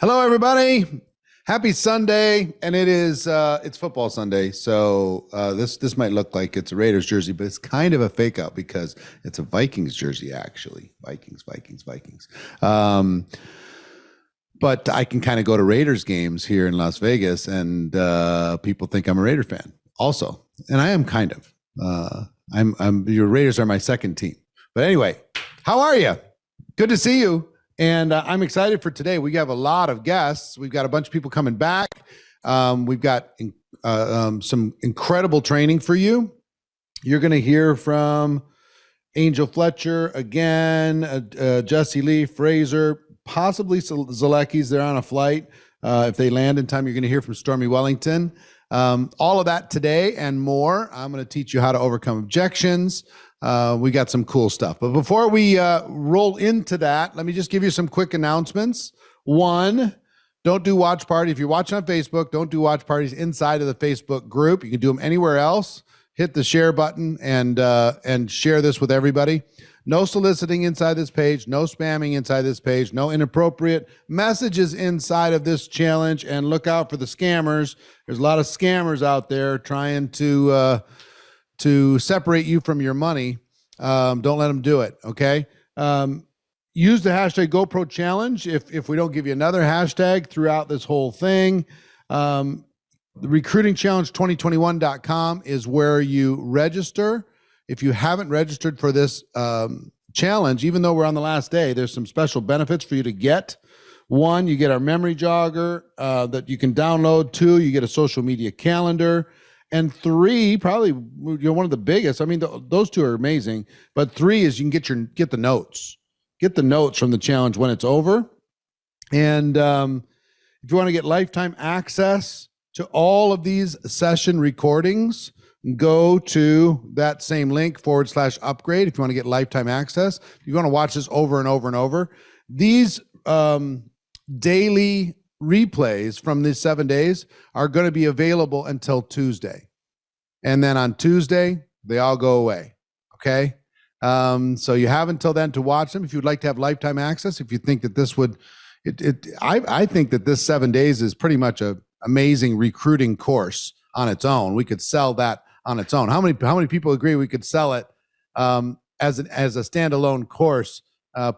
Hello, everybody. Happy Sunday, and it's football Sunday. So this might look like it's a Raiders jersey, but it's kind of a fake out because it's a Vikings jersey actually. Vikings. But I can kind of go to Raiders games here in Las Vegas, and people think I'm a Raider fan also, and I am kind of. Your Raiders are my second team, but anyway, how are you? Good to see you. And I'm excited for today. We have a lot of guests. We've got a bunch of people coming back. We've got some incredible training for you. You're going to hear from Angel Fletcher again, Jesse Lee, Fraser, possibly Zaleckis. They're on a flight. If they land in time, you're going to hear from Stormy Wellington. All of that today and more. I'm going to teach you how to overcome objections. We got some cool stuff. But before we roll into that, let me just give you some quick announcements. One, don't do watch party. If you're watching on Facebook, don't do watch parties inside of the Facebook group. You can do them anywhere else. Hit the share button and share this with everybody. No soliciting inside this page, no spamming inside this page, no inappropriate messages inside of this challenge, and look out for the scammers. There's a lot of scammers out there trying to separate you from your money. Don't let them do it, okay? Use the hashtag GoPro Challenge if we don't give you another hashtag throughout this whole thing. The recruitingchallenge2021.com is where you register. If you haven't registered for this challenge, even though we're on the last day, there's some special benefits for you to get. One, you get our memory jogger that you can download. Two, you get a social media calendar. And three, probably one of the biggest. I mean, those two are amazing. But three is you can get the notes. Get the notes from the challenge when it's over. And if you want to get lifetime access to all of these session recordings, go to that same link /upgrade if you want to get lifetime access. If you want to watch this over and over and over. These daily replays from these 7 days are going to be available until Tuesday. And then on Tuesday, they all go away. Okay. So you have until then to watch them. If you'd like to have lifetime access, if you think that this would, I think that this 7 days is pretty much a amazing recruiting course on its own. We could sell that on its own. How many people agree we could sell it as a standalone course?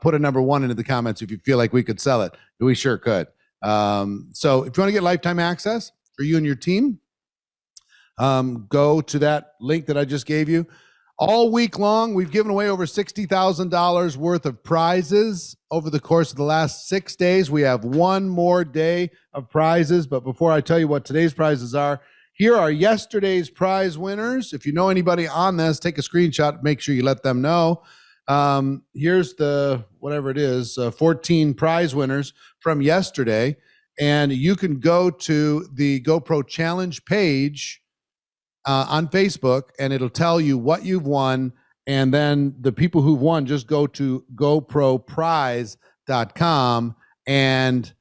Put a number 1 into the comments if you feel like we could sell it. We sure could. So if you want to get lifetime access for you and your team, go to that link that I just gave you. All week long, we've given away over $60,000 worth of prizes over the course of the last 6 days. We have one more day of prizes. But before I tell you what today's prizes are, here are yesterday's prize winners. If you know anybody on this, take a screenshot, make sure you let them know. Here's the, whatever it is, 14 prize winners from yesterday. And you can go to the GoPro Challenge page on Facebook, and it'll tell you what you've won. And then the people who've won, just go to GoProPrize.com, and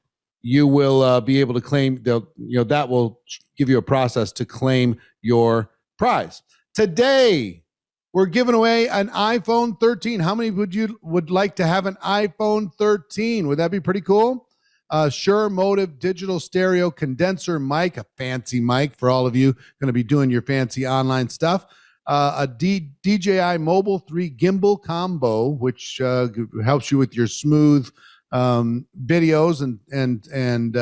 you will be able to claim, that will give you a process to claim your prize. Today, we're giving away an iPhone 13. How many would like to have an iPhone 13? Would that be pretty cool? Shure Motive digital stereo condenser mic, a fancy mic for all of you going to be doing your fancy online stuff. A DJI Mobile 3 gimbal combo, which helps you with your smooth videos and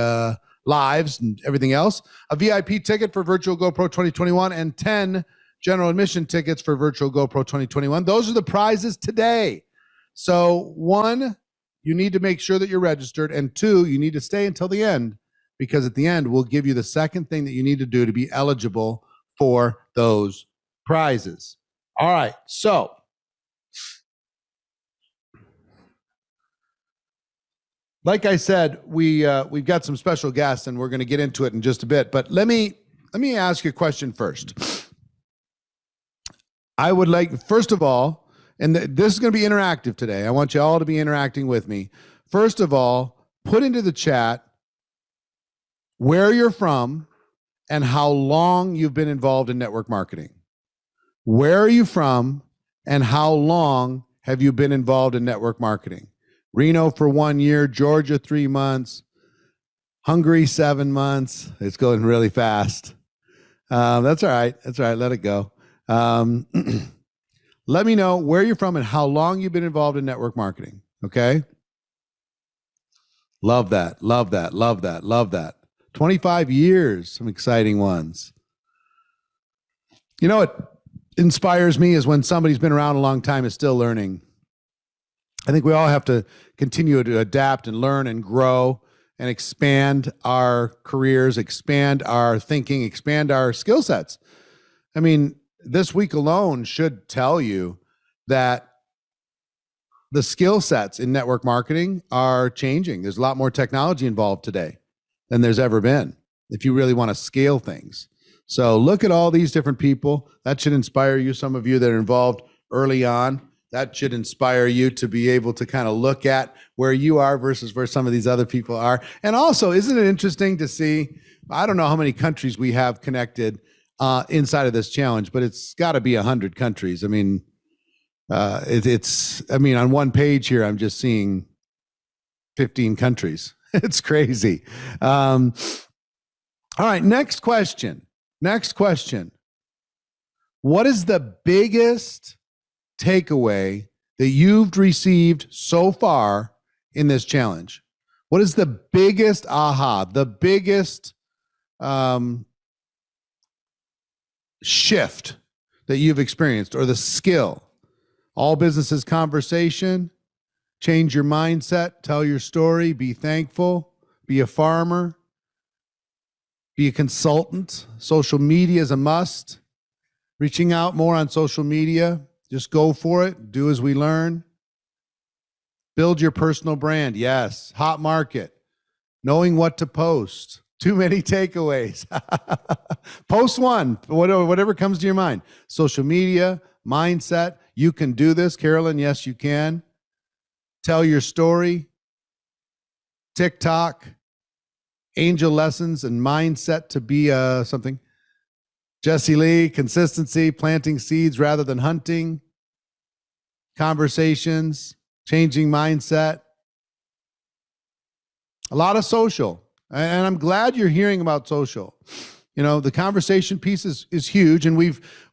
lives and everything else. A VIP ticket for Virtual GoPro 2021 and 10 general admission tickets for Virtual GoPro 2021. Those are the prizes today. So 1, you need to make sure that you're registered, and 2, you need to stay until the end, because at the end, we'll give you the second thing that you need to do to be eligible for those prizes. All right, so like I said, we've got some special guests, and we're going to get into it in just a bit. But let me ask you a question first. I would like, first of all, and this is going to be interactive today. I want you all to be interacting with me. First of all, put into the chat where you're from and how long you've been involved in network marketing. Where are you from and how long have you been involved in network marketing? Reno for 1 year, Georgia 3 months, Hungary, 7 months. It's going really fast. That's all right. That's all right. Let it go. Let me know where you're from and how long you've been involved in network marketing. Okay. Love that. Love that. Love that. Love that. 25 years. Some exciting ones. You know what inspires me is when somebody's been around a long time is still learning. I think we all have to continue to adapt and learn and grow and expand our careers, expand our thinking, expand our skill sets. I mean, this week alone should tell you that the skill sets in network marketing are changing. There's a lot more technology involved today than there's ever been if you really want to scale things. So look at all these different people. That should inspire you. Some of you that are involved early on, that should inspire you to be able to kind of look at where you are versus where some of these other people are. And also, isn't it interesting to see, I don't know how many countries we have connected inside of this challenge, but it's got to be 100 countries. I mean, on one page here, I'm just seeing 15 countries. It's crazy. All right, next question. What is the biggest takeaway that you've received so far in this challenge? What is the biggest aha, the biggest shift that you've experienced, or the skill? All businesses conversation, change your mindset, tell your story, be thankful, be a farmer, be a consultant. Social media is a must. Reaching out more on social media. Just go for it. Do as we learn. Build your personal brand. Yes. Hot market. Knowing what to post. Too many takeaways. Post one, whatever comes to your mind. Social media, mindset. You can do this, Carolyn. Yes, you can. Tell your story. TikTok. Angel lessons and mindset to be something. Jesse Lee, consistency, planting seeds rather than hunting. Conversations, changing mindset. A lot of social. And I'm glad you're hearing about social. You know, the conversation piece is huge. And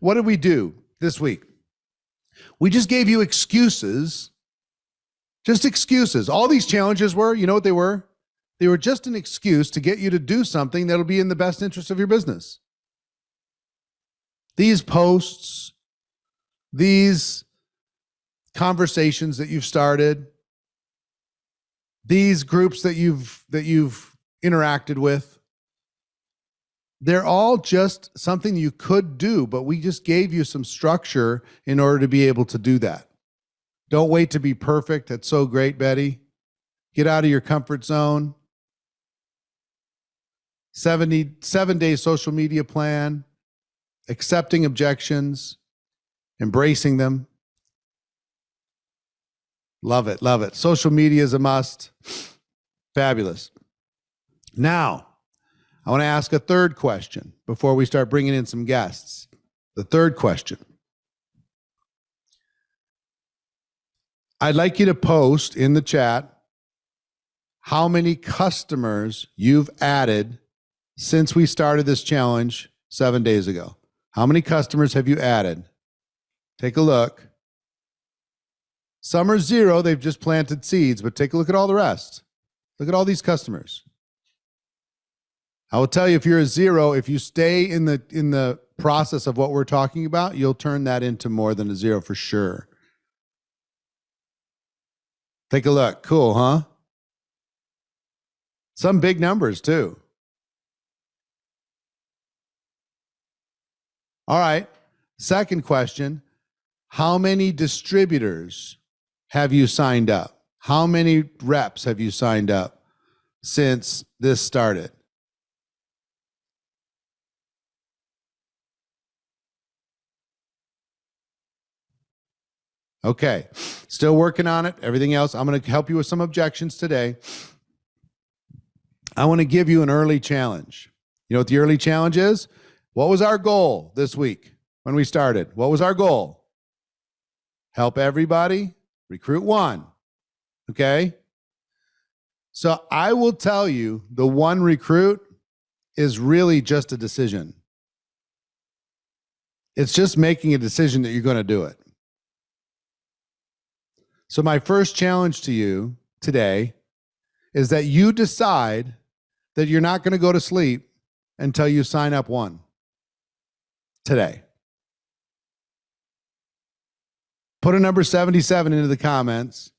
what did we do this week? We just gave you excuses. Just excuses. All these challenges were, you know what they were? They were just an excuse to get you to do something that'll be in the best interest of your business. These posts, these conversations that you've started, these groups that you've interacted with, they're all just something you could do, but we just gave you some structure in order to be able to do that. Don't wait to be perfect. That's so great, Betty. Get out of your comfort zone. 7-day social media plan, accepting objections, embracing them. Love it, love it. Social media is a must. Fabulous. Now, I want to ask a third question before we start bringing in some guests. The third question. I'd like you to post in the chat how many customers you've added since we started this challenge 7 days ago. How many customers have you added? Take a look. Some are zero, they've just planted seeds, but take a look at all the rest. Look at all these customers. I will tell you, if you're a zero, if you stay in the process of what we're talking about, you'll turn that into more than a zero for sure. Take a look. Cool, huh? Some big numbers too. All right. Second question. How many distributors have you signed up? How many reps have you signed up since this started? Okay. Still working on it. Everything else, I'm going to help you with some objections today. I want to give you an early challenge. You know what the early challenge is? What was our goal this week when we started? What was our goal? Help everybody, recruit one. Okay? So I will tell you, the one recruit is really just a decision. It's just making a decision that you're going to do it. So my first challenge to you today is that you decide that you're not going to go to sleep until you sign up one today. Put a number 77 into the comments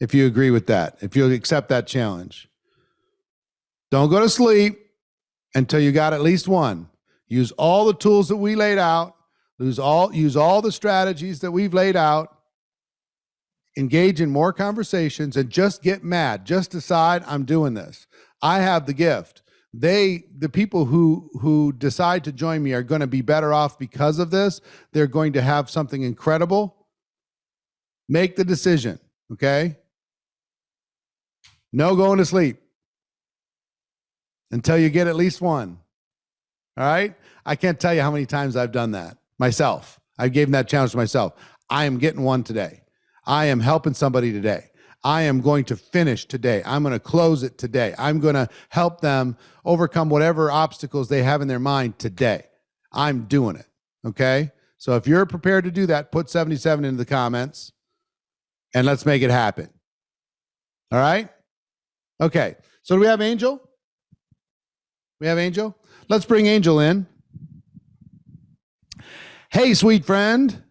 if you agree with that, if you accept that challenge. Don't go to sleep until you got at least one. Use all the tools that we laid out. Use all the strategies that we've laid out. Engage in more conversations and just get mad. Just decide, I'm doing this. I have the gift. The people who decide to join me are going to be better off because of this. They're going to have something incredible. Make the decision, okay? No going to sleep until you get at least one. All right? I can't tell you how many times I've done that myself. I gave that challenge to myself. I am getting one today. I am helping somebody today. I am going to finish today. I'm going to close it today. I'm going to help them overcome whatever obstacles they have in their mind today. I'm doing it, okay? So if you're prepared to do that, put 77 into the comments and let's make it happen. All right? Okay. So do we have Angel? We have Angel? Let's bring Angel in. Hey, sweet friend.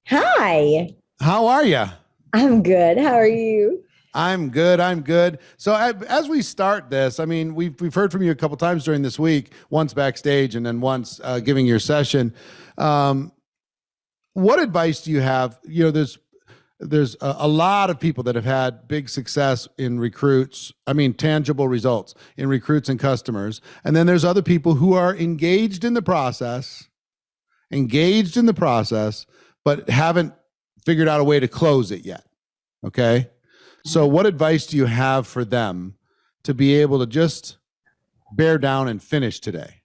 Hi. How are you? I'm good. How are you? I'm good. So as we start this, I mean, we've heard from you a couple times during this week, once backstage and then once giving your session. What advice do you have? You know, there's a lot of people that have had big success in recruits. I mean, tangible results in recruits and customers. And then there's other people who are engaged in the process, but haven't figured out a way to close it yet. Okay. So what advice do you have for them to be able to just bear down and finish today?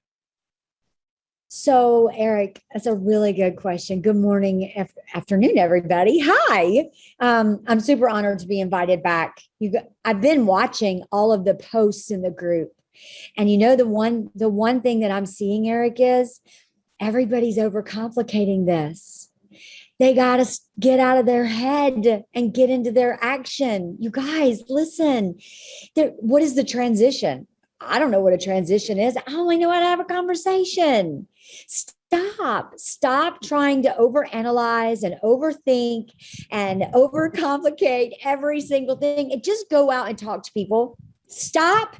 So, Eric, that's a really good question. Good morning, afternoon, everybody. Hi. I'm super honored to be invited back. I've been watching all of the posts in the group. And you know, the one thing that I'm seeing, Eric, is everybody's overcomplicating this. They got to get out of their head and get into their action. You guys, listen, what is the transition? I don't know what a transition is. I only know how to have a conversation. Stop trying to overanalyze and overthink and overcomplicate every single thing and just go out and talk to people. Stop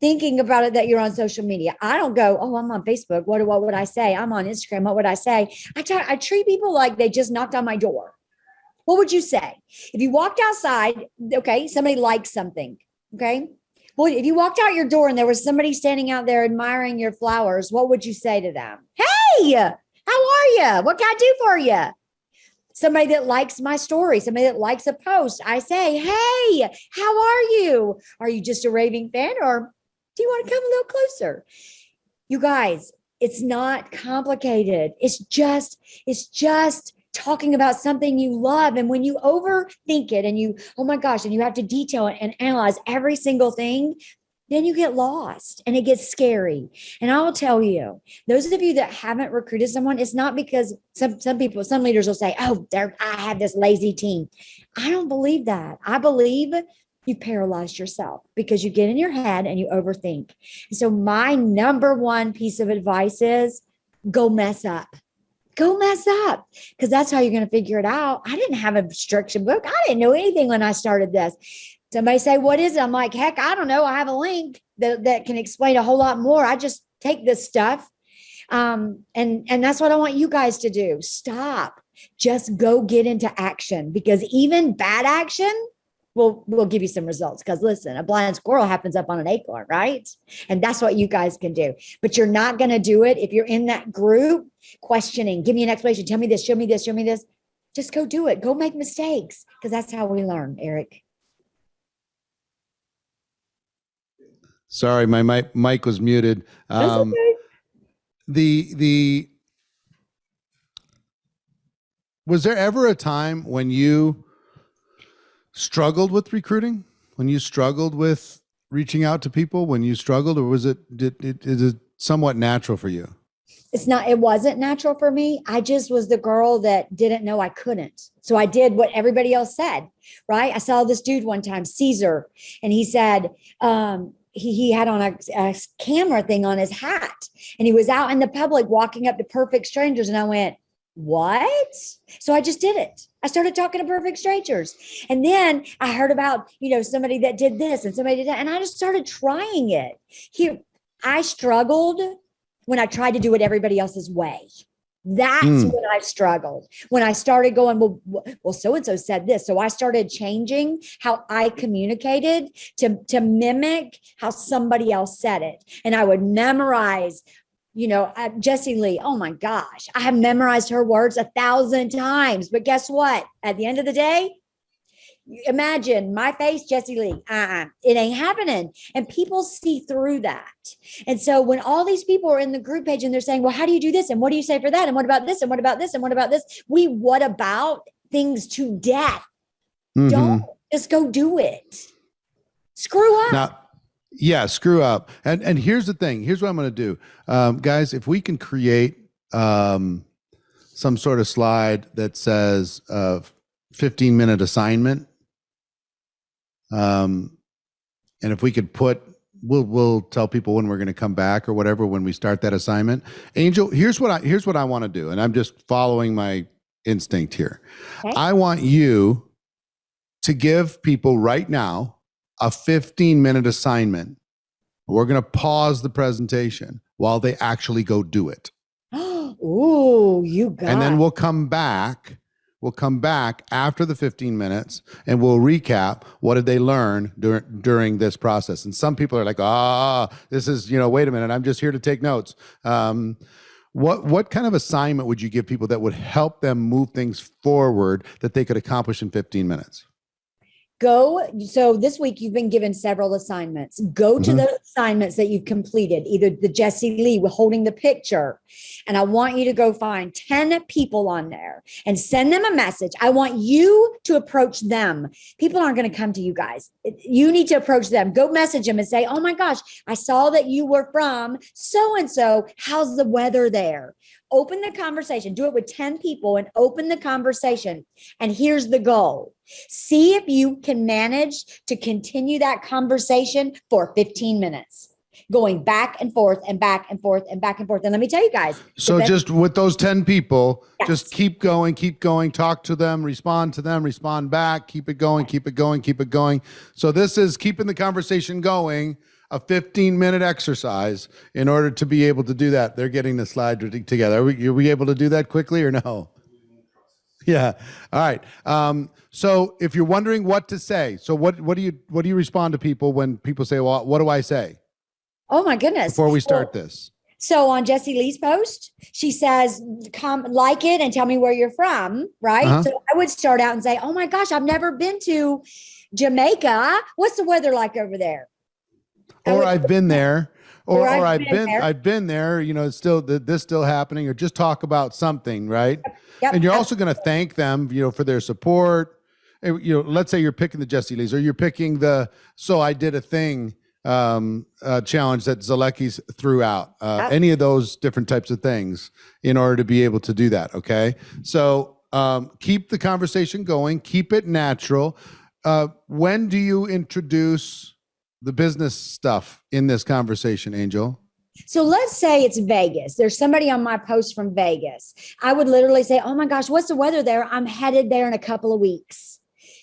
thinking about it that you're on social media. I don't go, oh, I'm on Facebook. What would I say? I'm on Instagram. What would I say? I treat people like they just knocked on my door. What would you say? If you walked outside, okay, somebody likes something, okay? Well, if you walked out your door and there was somebody standing out there admiring your flowers, what would you say to them? Hey, how are you? What can I do for you? Somebody that likes my story, somebody that likes a post, I say, hey, how are you? Are you just a raving fan or do you want to come a little closer? You guys, it's not complicated. It's just talking about something you love. And when you overthink it and you, oh my gosh, and you have to detail it and analyze every single thing, then you get lost and it gets scary. And I will tell you, those of you that haven't recruited someone, it's not because some leaders will say, oh, I have this lazy team. I don't believe that. I believe you've paralyzed yourself because you get in your head and you overthink. So my number one piece of advice is go mess up. Go mess up because that's how you're going to figure it out. I didn't have a instruction book. I didn't know anything when I started this. Somebody say, what is it? I'm like, heck, I don't know. I have a link that can explain a whole lot more. I just take this stuff. And that's what I want you guys to do. Stop. Just go get into action because even bad action will give you some results. Because listen, a blind squirrel happens up on an acorn, right? And that's what you guys can do. But you're not going to do it if you're in that group questioning. Give me an explanation. Tell me this. Show me this. Show me this. Just go do it. Go make mistakes because that's how we learn, Eric. Sorry, my mic was muted. That's okay. Was there ever a time when you struggled with recruiting? when you struggled with reaching out to people? When you struggled, or was it is it somewhat natural for you? It wasn't natural for me. I just was the girl that didn't know I couldn't. So I did what everybody else said, right? I saw this dude one time, Caesar, and he said, he had on a camera thing on his hat, and he was out in the public walking up to perfect strangers. And I went, what? So I just did it. I started talking to perfect strangers. And then I heard about, somebody that did this and somebody did that. And I just started trying it. Here, I struggled when I tried to do it everybody else's way. That's when I struggled. When I started going, well, so-and-so said this. So I started changing how I communicated to mimic how somebody else said it. And I would memorize, Jessie Lee, oh my gosh, I have memorized her words 1,000 times. But guess what? At the end of the day, imagine my face, Jessie Lee. It ain't happening. And people see through that. And so when all these people are in the group page and they're saying, well, how do you do this? And what do you say for that? And what about this? And what about this? And what about this? What about things to death? Mm-hmm. Don't just go do it. Screw up. Now, screw up. And here's the thing. Here's what I'm going to do. Guys, if we can create some sort of slide that says 15-minute assignment, and if we could we'll tell people when we're going to come back or whatever when we start that assignment. Angel, here's what I want to do, and I'm just following my instinct here. Okay. I want you to give people right now a 15-minute assignment. We're going to pause the presentation while they actually go do it. Ooh, you got it. And then we'll come back. We'll come back after the 15 minutes and we'll recap what did they learn during this process. And some people are like, this is, wait a minute, I'm just here to take notes. What kind of assignment would you give people that would help them move things forward that they could accomplish in 15 minutes? So this week you've been given several assignments. Go to those assignments that you've completed, either the Jessie Lee holding the picture. And I want you to go find 10 people on there and send them a message. I want you to approach them. People aren't going to come to you guys. You need to approach them. Go message them and say, oh my gosh, I saw that you were from so-and-so. How's the weather there? Open the conversation. Do it with 10 people and open the conversation. And here's the goal. See if you can manage to continue that conversation for 15 minutes, going back and forth and back and forth and back and forth. And let me tell you guys. So just with those 10 people, just keep going, talk to them, respond back, keep it going. So this is keeping the conversation going. A 15-minute exercise in order to be able to do that. They're getting the slide together. Are we able to do that quickly or no? Yeah. All right. So if you're wondering what to say, so what do you respond to people when people say, well, what do I say? Oh my goodness. Before we start this. So on Jessie Lee's post, she says, come like it and tell me where you're from. Right. Uh-huh. So I would start out and say, oh my gosh, I've never been to Jamaica. What's the weather like over there? Or I've been there, or I've been there, it's still this still happening, or just talk about something, right? Yep. And you're also going to thank them, for their support. Let's say you're picking the Jessie Lees, or you're picking the So I Did a Thing challenge that Zaleki's threw out. Any of those different types of things in order to be able to do that. Okay, so keep the conversation going, keep it natural. When do you introduce the business stuff in this conversation, Angel? So let's say it's Vegas. There's somebody on my post from Vegas. I would literally say, oh my gosh, what's the weather there? I'm headed there in a couple of weeks.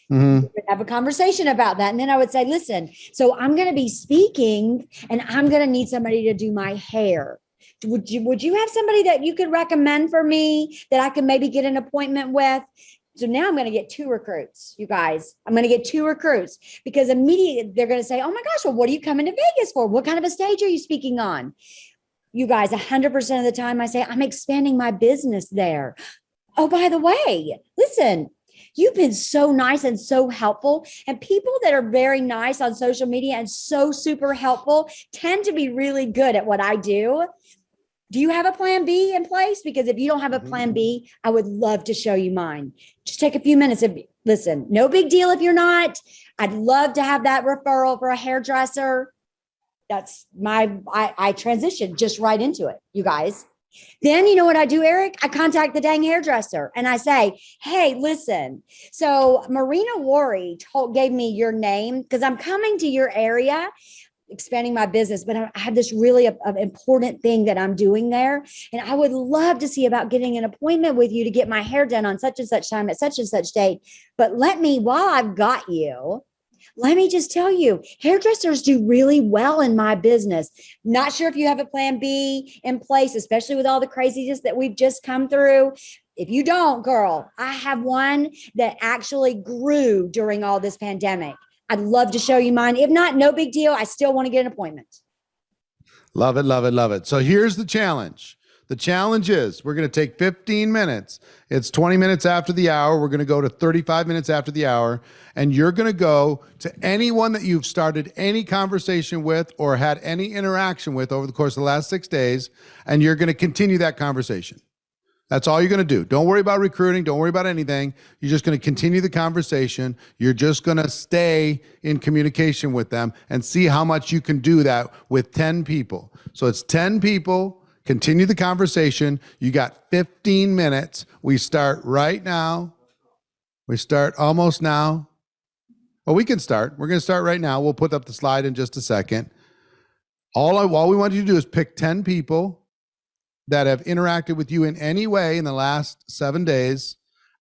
Mm-hmm. We would have a conversation about that. And then I would say, listen, so I'm going to be speaking and I'm going to need somebody to do my hair. Would you have somebody that you could recommend for me that I could maybe get an appointment with? So now I'm going to get 2 recruits, you guys. I'm going to get 2 recruits because immediately they're going to say, oh my gosh, well, what are you coming to Vegas for? What kind of a stage are you speaking on? You guys, 100% of the time I say, I'm expanding my business there. Oh, by the way, listen, you've been so nice and so helpful. And people that are very nice on social media and so super helpful tend to be really good at what I do. Do you have a plan B in place? Because if you don't have a plan B, I would love to show you mine. Just take a few minutes. Listen, no big deal if you're not. I'd love to have that referral for a hairdresser. That's I transitioned just right into it, you guys. Then you know what I do, Eric? I contact the dang hairdresser and I say, hey, listen. So Marina Worry gave me your name because I'm coming to your area, expanding my business, but I have this really important thing that I'm doing there. And I would love to see about getting an appointment with you to get my hair done on such and such time at such and such date. But while I've got you, let me just tell you, hairdressers do really well in my business. Not sure if you have a plan B in place, especially with all the craziness that we've just come through. If you don't, girl, I have one that actually grew during all this pandemic. I'd love to show you mine. If not, no big deal. I still want to get an appointment. Love it, love it, love it. So here's the challenge. The challenge is we're going to take 15 minutes. It's 20 minutes after the hour. We're going to go to 35 minutes after the hour. And you're going to go to anyone that you've started any conversation with or had any interaction with over the course of the last 6 days. And you're going to continue that conversation. That's all you're going to do. Don't worry about recruiting. Don't worry about anything. You're just going to continue the conversation. You're just going to stay in communication with them and see how much you can do that with 10 people. So it's 10 people. Continue the conversation. You got 15 minutes. We start right now. We start almost now. Well, we can start. We're going to start right now. We'll put up the slide in just a second. All we want you to do is pick 10 people that have interacted with you in any way in the last 7 days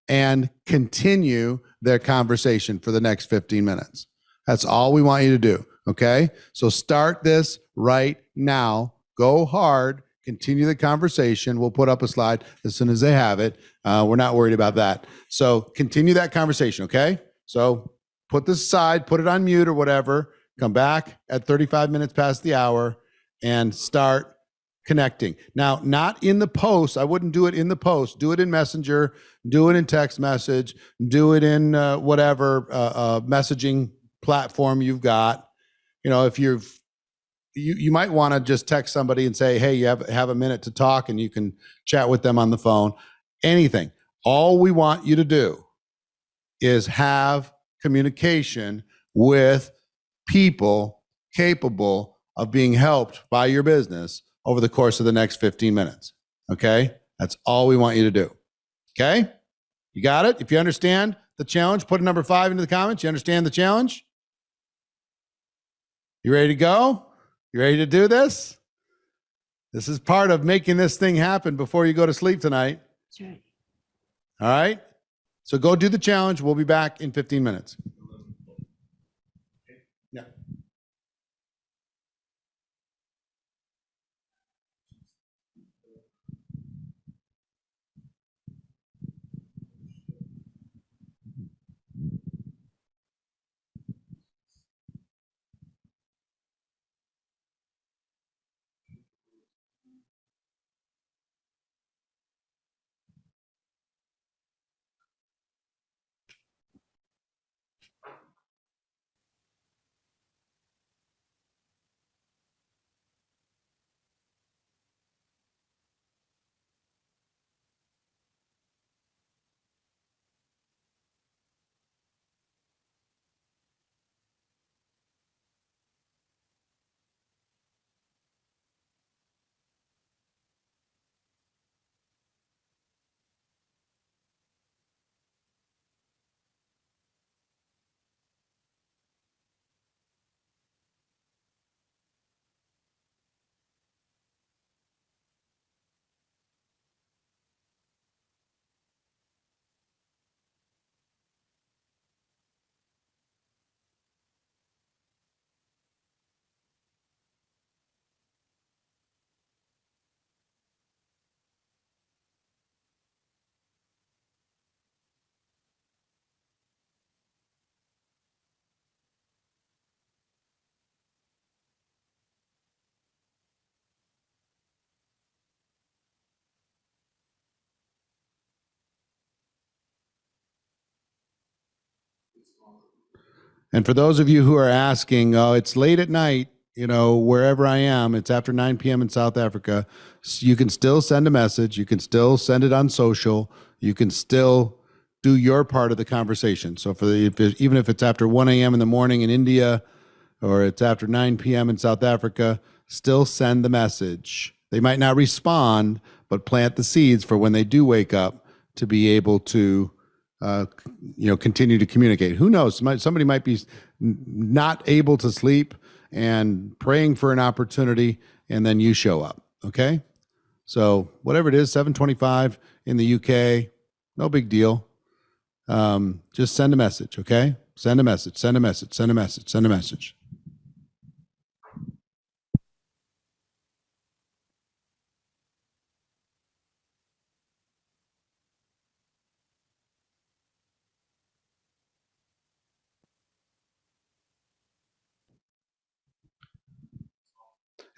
and continue their conversation for the next 15 minutes. That's all we want you to do. Okay. So start this right now. Go hard. Continue the conversation. We'll put up a slide as soon as they have it. We're not worried about that. So continue that conversation. Okay. So put this aside, put it on mute or whatever. Come back at 35 minutes past the hour and start connecting. Now, not in the post. I wouldn't do it in the post. Do it in Messenger. Do it in text message. Do it in whatever messaging platform you've got. You know, if you might want to just text somebody and say, hey, you have a minute to talk, and you can chat with them on the phone. Anything. All we want you to do is have communication with people capable of being helped by your business over the course of the next 15 minutes. Okay? That's all we want you to do. Okay? You got it? If you understand the challenge, put a number 5 into the comments. You understand the challenge? You ready to go? You ready to do this? This is part of making this thing happen before you go to sleep tonight. That's right. All right? So go do the challenge. We'll be back in 15 minutes. Yeah. And for those of you who are asking, oh, it's late at night, wherever I am, it's after 9 p.m. in South Africa. You can still send a message. You can still send it on social. You can still do your part of the conversation. So even if it's after 1 a.m. in the morning in India, or it's after 9 p.m. in South Africa, still send the message. They might not respond, but plant the seeds for when they do wake up to be able to continue to communicate. Who knows? Somebody might be not able to sleep and praying for an opportunity, and then you show up. Okay. So whatever it is, 7:25 in the UK, no big deal. Just send a message. Okay. Send a message, send a message, send a message, send a message.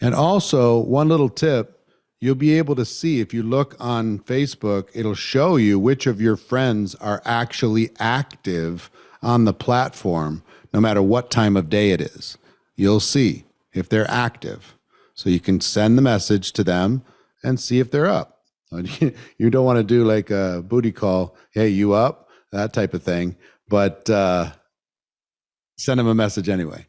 And also, one little tip, you'll be able to see if you look on Facebook, it'll show you which of your friends are actually active on the platform, no matter what time of day it is. You'll see if they're active. So you can send the message to them and see if they're up. You don't want to do like a booty call, hey, you up? That type of thing. But send them a message anyway.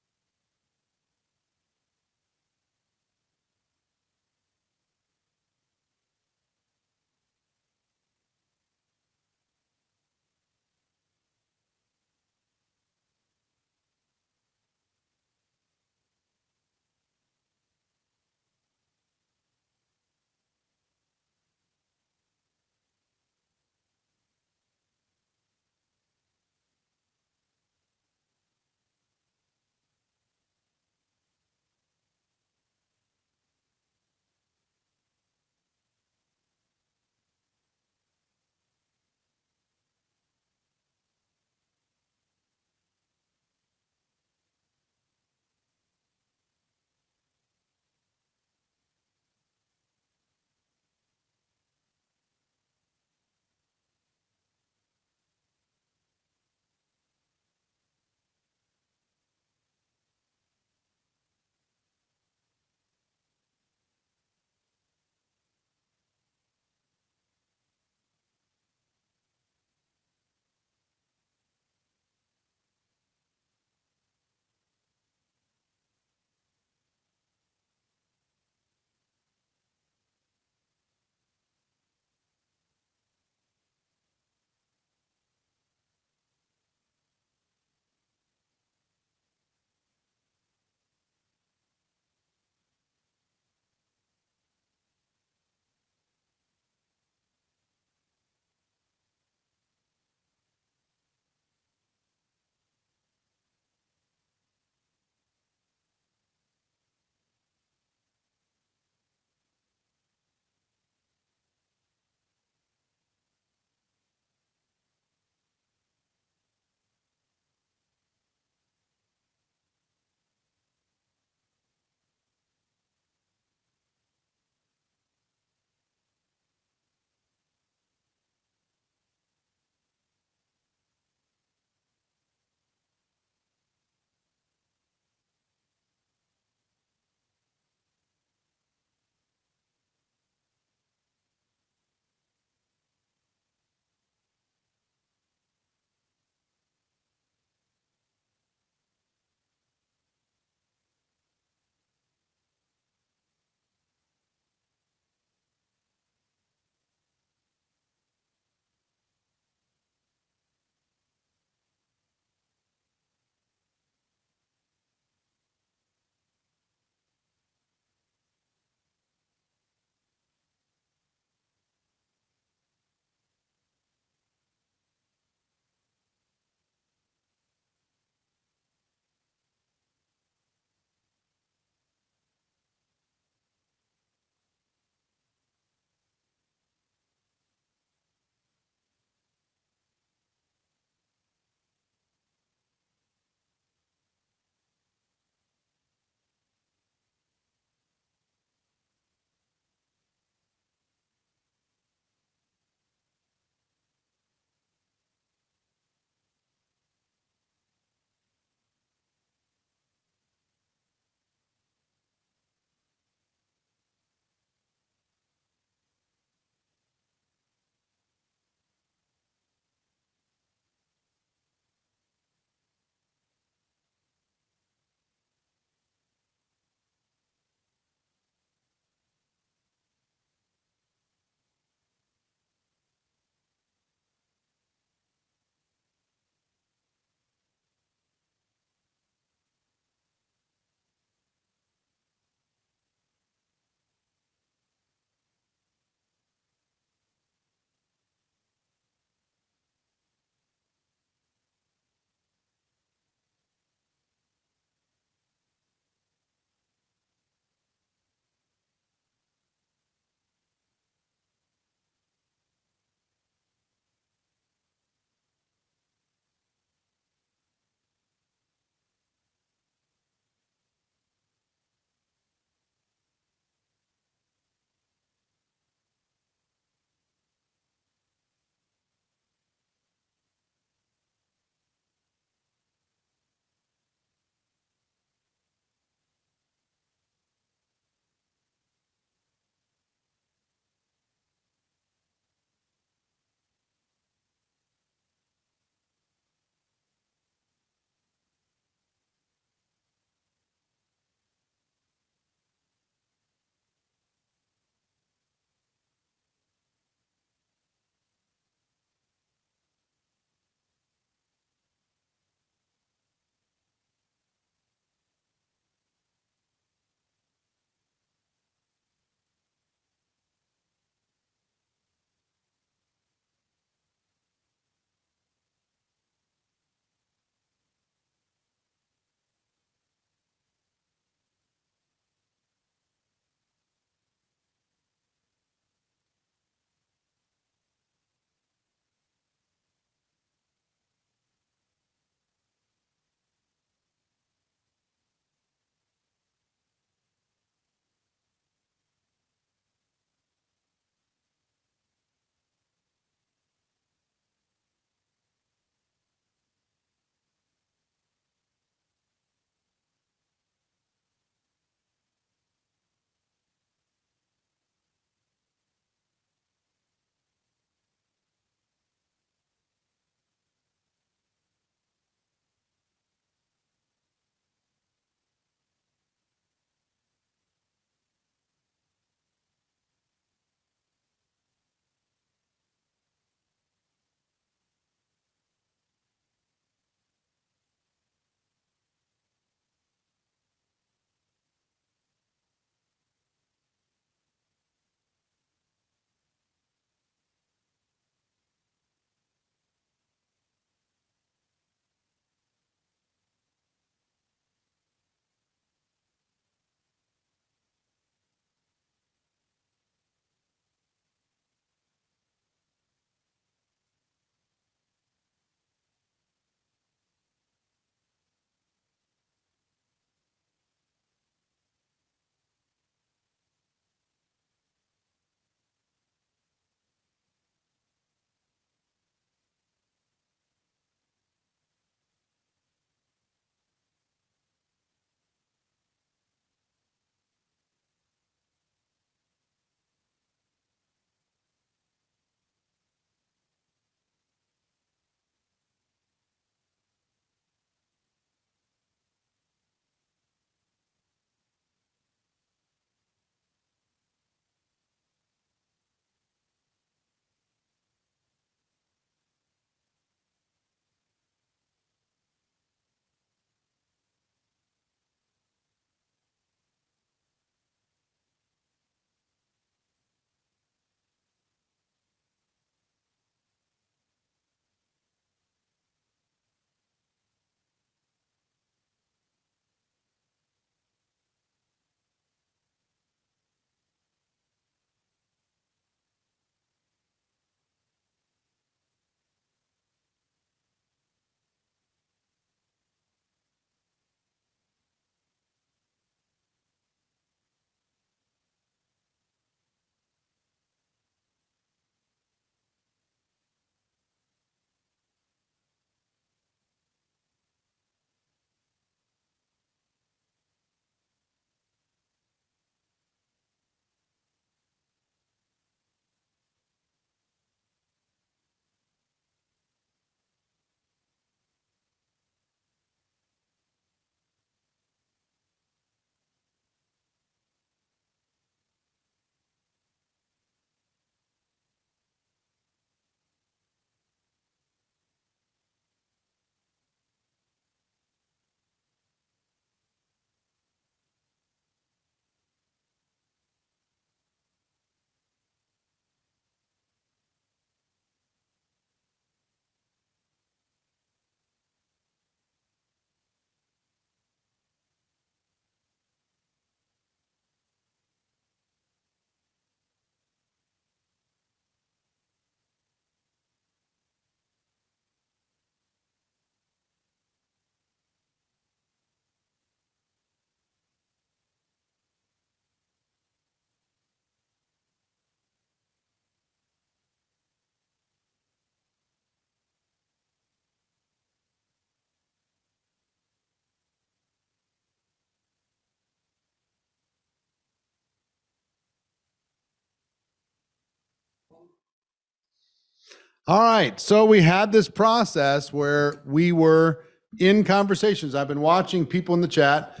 All right. So we had this process where we were in conversations. I've been watching people in the chat.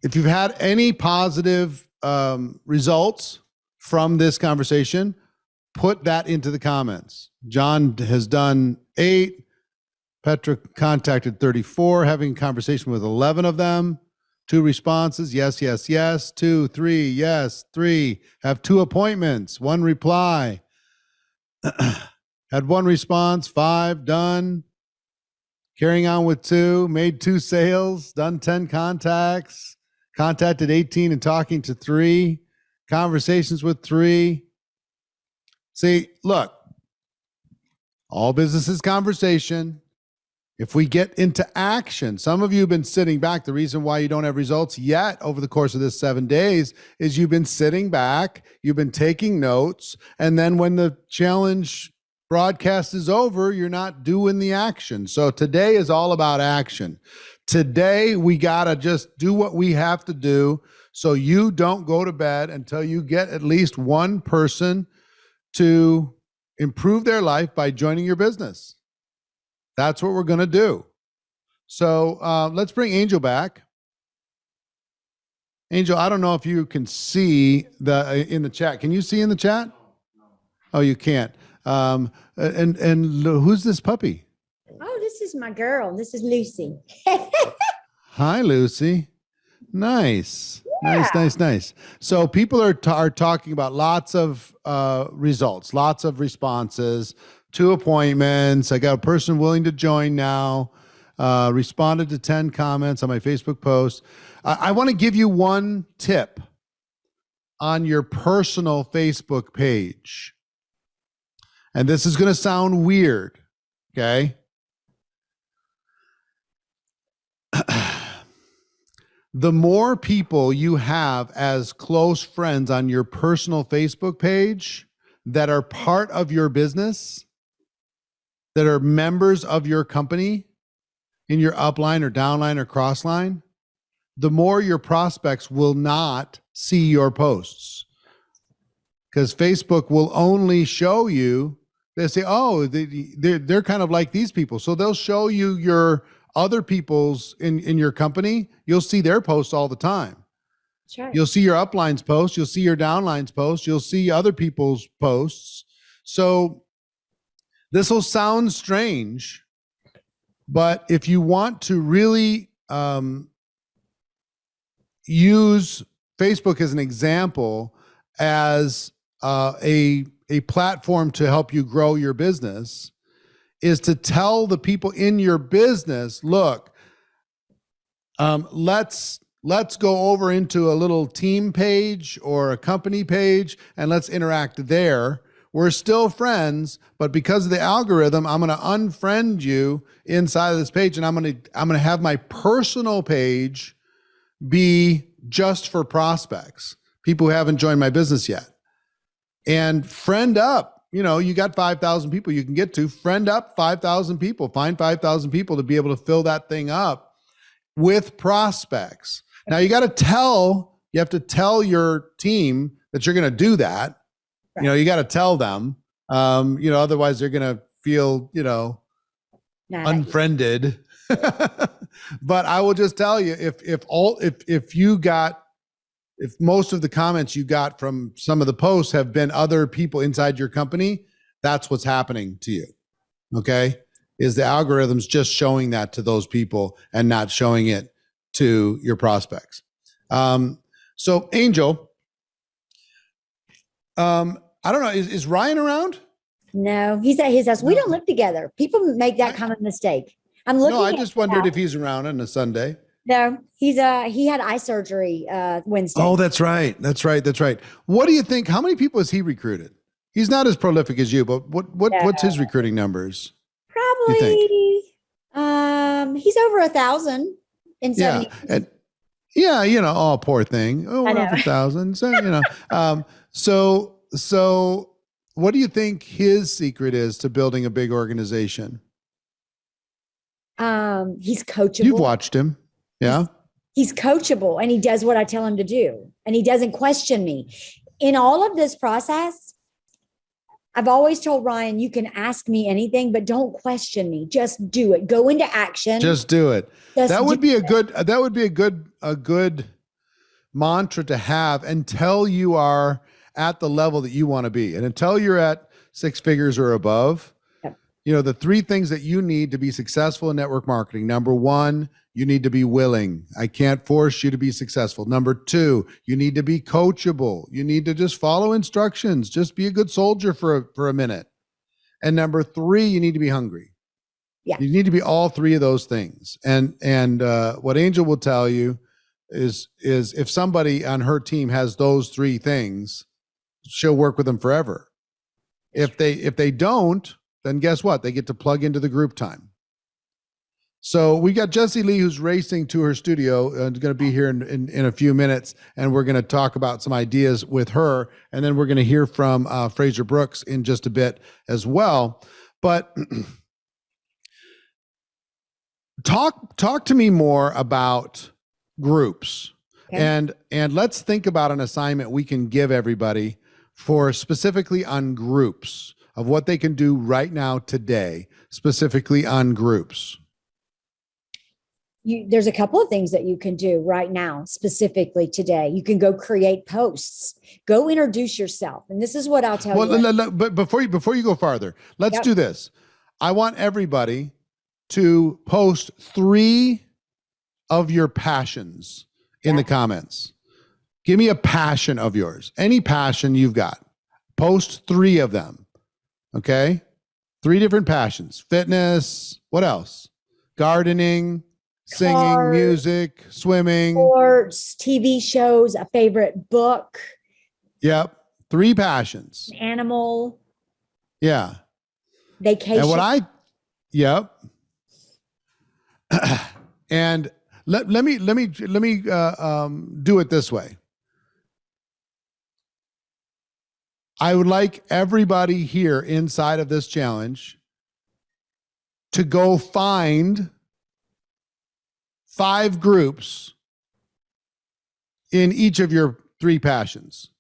If you've had any positive results from this conversation, put that into the comments. John has done 8. Petra contacted 34, having a conversation with 11 of them. 2 responses. Yes, yes, yes. 2, 3. Yes, 3. Have 2 appointments. 1 reply. Had 1 response. 5 done. Carrying on with 2. Made 2 sales. Done 10 contacts. Contacted 18 and talking to 3. Conversations with 3. See, look. All business is conversation. If we get into action, some of you have been sitting back. The reason why you don't have results yet over the course of this 7 days is you've been sitting back, you've been taking notes, and then when the challenge broadcast is over, you're not doing the action. So today is all about action. Today, we got to just do what we have to do so you don't go to bed until you get at least one person to improve their life by joining your business. That's what we're going to do. So let's bring Angel back. Angel, I don't know if you can see in the chat. Can you see in the chat? Oh, you can't. And who's this puppy? Oh, this is my girl. This is Lucy. Hi, Lucy. Nice. Yeah. Nice. So people are talking about lots of results, lots of responses. 2 appointments. I got a person willing to join now. Responded to 10 comments on my Facebook post. I want to give you one tip on your personal Facebook page. And this is going to sound weird, okay? The more people you have as close friends on your personal Facebook page that are part of your business, that are members of your company in your upline or downline or crossline, the more your prospects will not see your posts. Because Facebook will only show you, they say, oh, they're kind of like these people. So they'll show you your other people's in your company. You'll see their posts all the time. That's right. You'll see your uplines posts. You'll see your downlines posts. You'll see other people's posts. So this will sound strange, but if you want to really use Facebook as an example, as a platform to help you grow your business, is to tell the people in your business, look, let's go over into a little team page or a company page and let's interact there. We're still friends, but because of the algorithm, I'm going to unfriend you inside of this page, and I'm going to have my personal page be just for prospects, people who haven't joined my business yet. And friend up, you got 5,000 people you can get to. Friend up 5,000 people. Find 5,000 people to be able to fill that thing up with prospects. Now you have to tell your team that you're going to do that. You got to tell them, otherwise they're going to feel, unfriended. But I will just tell you, if most of the comments you got from some of the posts have been other people inside your company, that's what's happening to you. Okay. Is the algorithm's just showing that to those people and not showing it to your prospects. So Angel, I don't know. Is Ryan around? No, he's at his house. We don't live together. People make that kind of mistake. I'm looking. No, I just wondered if he's around on a Sunday. No, he had eye surgery Wednesday. Oh, that's right. What do you think? How many people has he recruited? He's not as prolific as you, but what's his recruiting numbers? Probably he's over 1,000 in 70. Yeah, oh, poor thing. Oh, over 1,000. So, so what do you think his secret is to building a big organization? He's coachable. You've watched him. Yeah. He's coachable, and he does what I tell him to do, and he doesn't question me. In all of this process, I've always told Ryan, you can ask me anything, but don't question me. Just do it. Go into action. Just do it. Just That would do be it. a good mantra to have until you are at the level that you want to be. And until you're at six figures or above, Yep. you know, the three things that you need to be successful in network marketing. Number one, you need to be willing. I can't force you to be successful. Number two, you need to be coachable. You need to just follow instructions. Just be a good soldier for a minute. And number three, you need to be hungry. Yeah. You need to be all three of those things. And what Angel will tell you is if somebody on her team has those three things, she'll work with them forever. If they don't, then guess what? They get to plug into the group time. So we got Jessie Lee, who's racing to her studio, going to be here in a few minutes, and we're going to talk about some ideas with her, and then we're going to hear from Fraser Brooks in just a bit as well. But talk to me more about groups, Okay. and let's think about an assignment we can give everybody for specifically on groups of what they can do right now today, specifically on groups. There's a couple of things that you can do right now, specifically today. You can go create posts, go introduce yourself. And this is what I'll tell you. But before you go farther, let's Yep. do this. I want everybody to post 3 of your passions in the comments. Give me a passion of yours, any passion you've got. Post 3 of them. Okay. 3 different passions: fitness. What else? Gardening, singing, Cars, music, swimming. Sports, TV shows, a favorite book, Yep. 3 passions. animal, Yeah. vacation. Yep. And let me do it this way. I would like everybody here inside of this challenge to go find 5 groups in each of your 3 passions.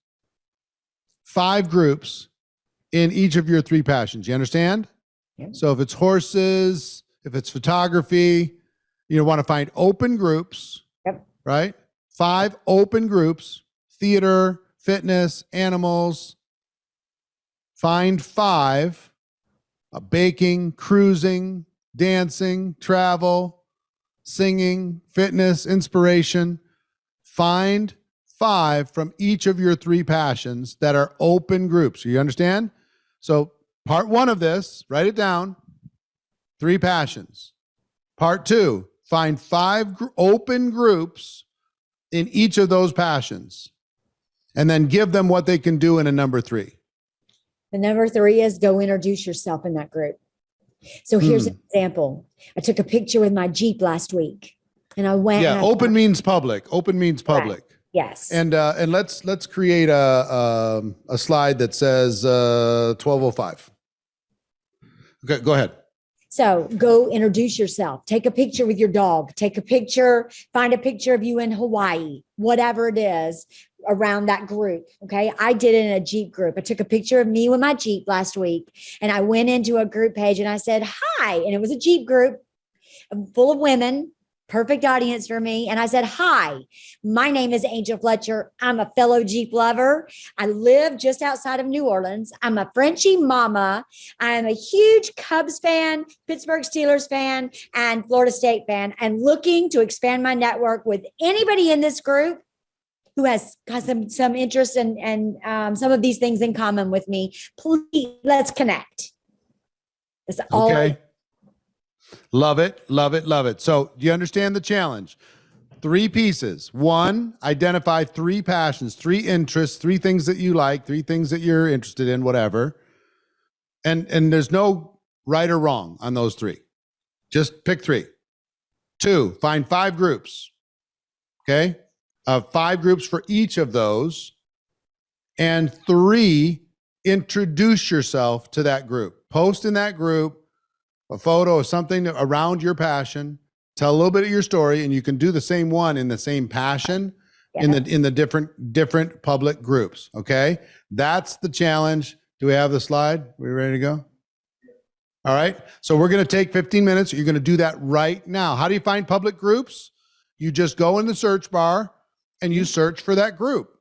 5 groups in each of your 3 passions. You understand? Yeah. So if it's horses, if it's photography, you want to find open groups. Yep. Right? 5 open groups: theater, fitness, animals. Find 5: baking, cruising, dancing, travel, singing, fitness, inspiration. Find 5 from each of your 3 passions that are open groups. You understand? So part 1 of this, write it down: 3 passions. Part 2, find 5 open groups in each of those passions, and then give them what they can do in a number 3. The number 3 is go introduce yourself in that group. So here's an example. I took a picture with my Jeep last week, and I went. Yeah, open means public. Open means public. Right. Yes. And let's create a slide that says 1205. Okay, go ahead. So go introduce yourself. Take a picture with your dog. Take a picture. Find a picture of you in Hawaii. Whatever it is around that group. Okay. I did it in a Jeep group. I took a picture of me with my Jeep last week, and I went into a group page and I said, hi. And it was a Jeep group full of women, perfect audience for me. And I said, hi, my name is Angel Fletcher. I'm a fellow Jeep lover. I live just outside of New Orleans. I'm a Frenchie mama. I'm a huge Cubs fan, Pittsburgh Steelers fan, and Florida State fan, and looking to expand my network with anybody in this group who has some interest and some of these things in common with me. Please, let's connect. That's all. Okay. Love it. Love it. Love it. So do you understand the challenge? 3 pieces. 1, identify 3 passions, 3 interests, 3 things that you like, 3 things that you're interested in, whatever. And there's no right or wrong on those 3. Just pick 3. 2, find 5 groups. Okay. 5 groups for each of those. And 3, introduce yourself to that group. Post in that group a photo of something around your passion. Tell a little bit of your story, and you can do the same one in the same passion in the different public groups. Okay. That's the challenge Do we have the slide? We ready to go? All right. So we're going to take 15 minutes. You're going to do that right now. How do you find public groups? You just go in the search bar and you search for that group.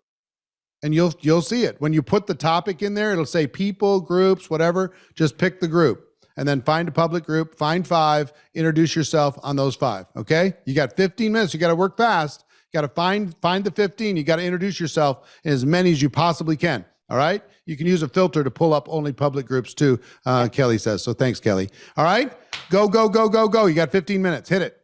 And you'll see it. When you put the topic in there, it'll say people, groups, whatever. Just pick the group and then find a public group, find 5, introduce yourself on those 5. Okay? You got 15 minutes. You got to work fast. You got to find the 15. You got to introduce yourself in as many as you possibly can. All right? You can use a filter to pull up only public groups too, Kelly says. So thanks, Kelly. All right? Go, go, go, go, go. You got 15 minutes. Hit it.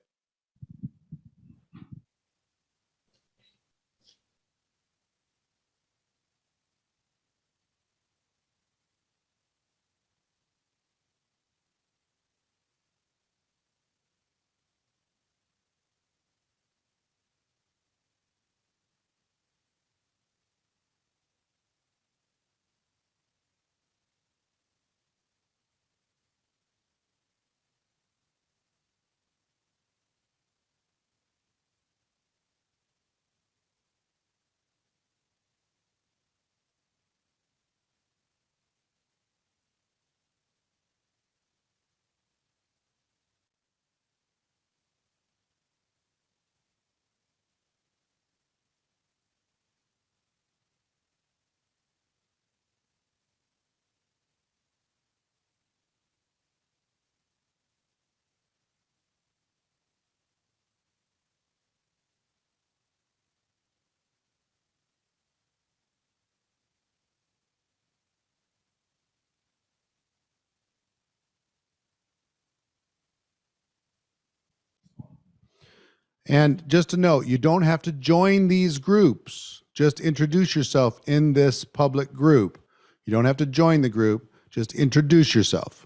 And just to note, you don't have to join these groups. Just introduce yourself in this public group. You don't have to join the group. Just introduce yourself.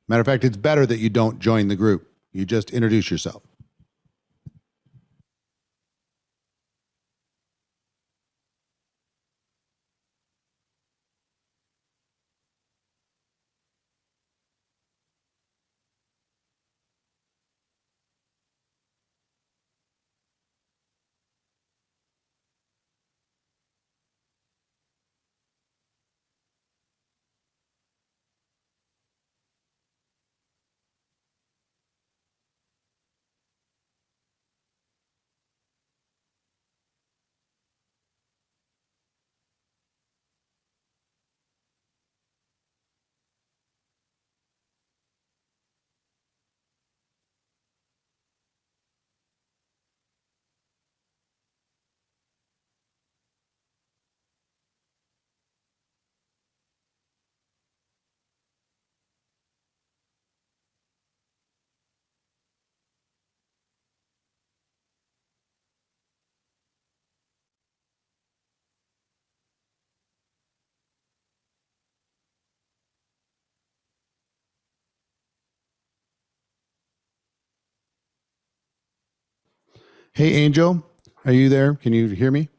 Matter of fact, it's better that you don't join the group. You just introduce yourself. Hey, Angel, are you there? Can you hear me?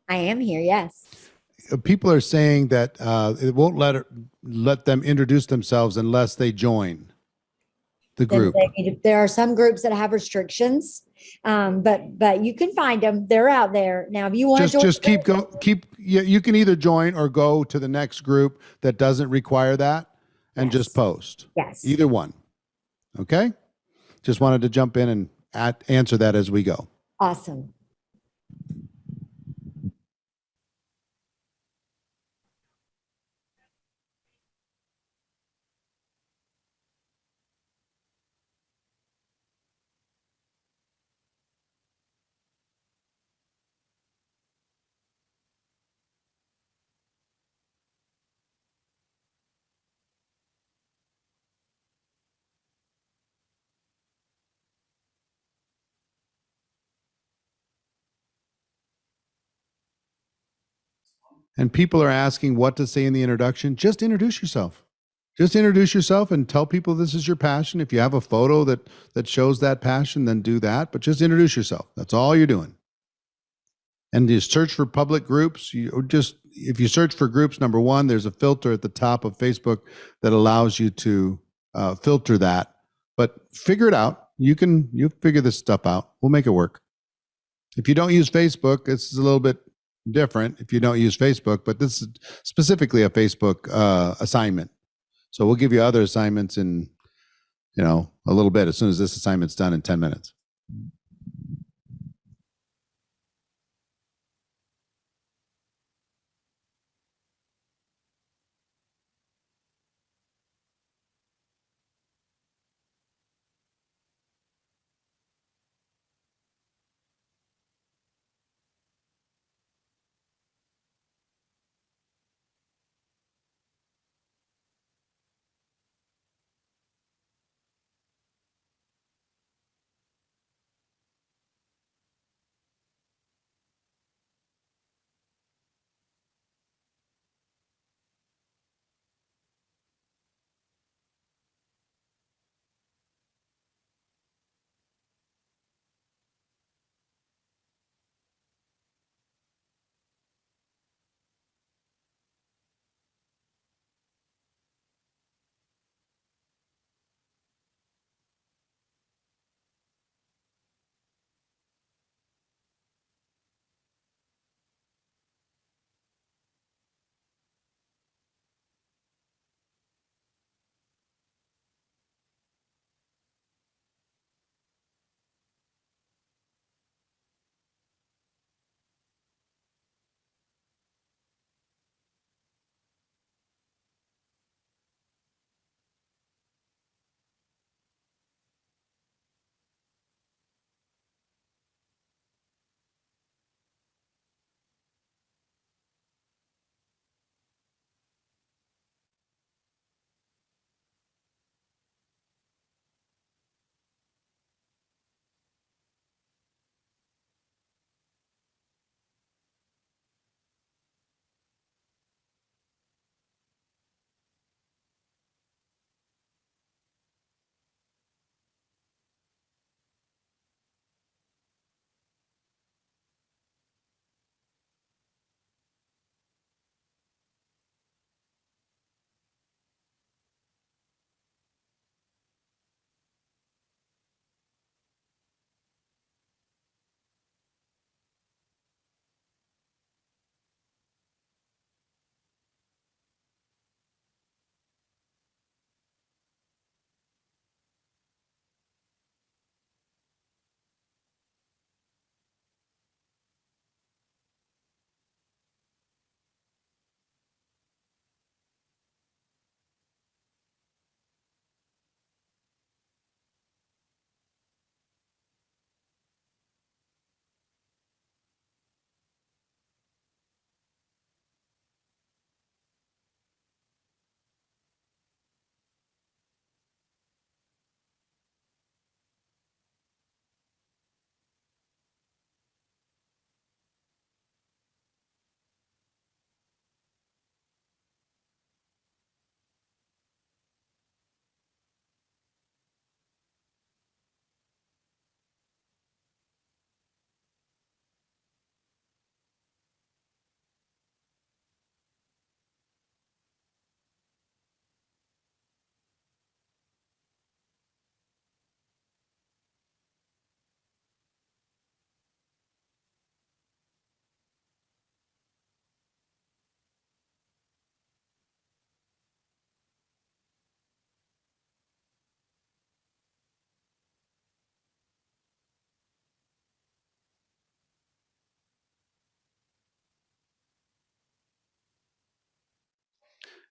I am here. Yes. People are saying that it won't let them introduce themselves unless they join the group. There are some groups that have restrictions, but you can find them. They're out there now. If you want to just keep. You can either join or go to the next group that doesn't require that, and just post. Yes. Either one. Okay. Just wanted to jump in and answer that as we go. Awesome. And people are asking what to say in the introduction. Just introduce yourself. Just introduce yourself and tell people this is your passion. If you have a photo that shows that passion, then do that. But just introduce yourself. That's all you're doing. And you search for public groups. If you search for groups, number one, there's a filter at the top of Facebook that allows you to filter that. But figure it out. You figure this stuff out. We'll make it work. If you don't use Facebook, it's a little bit different if you don't use Facebook, but this is specifically a Facebook assignment. So we'll give you other assignments in, a little bit as soon as this assignment's done in 10 minutes.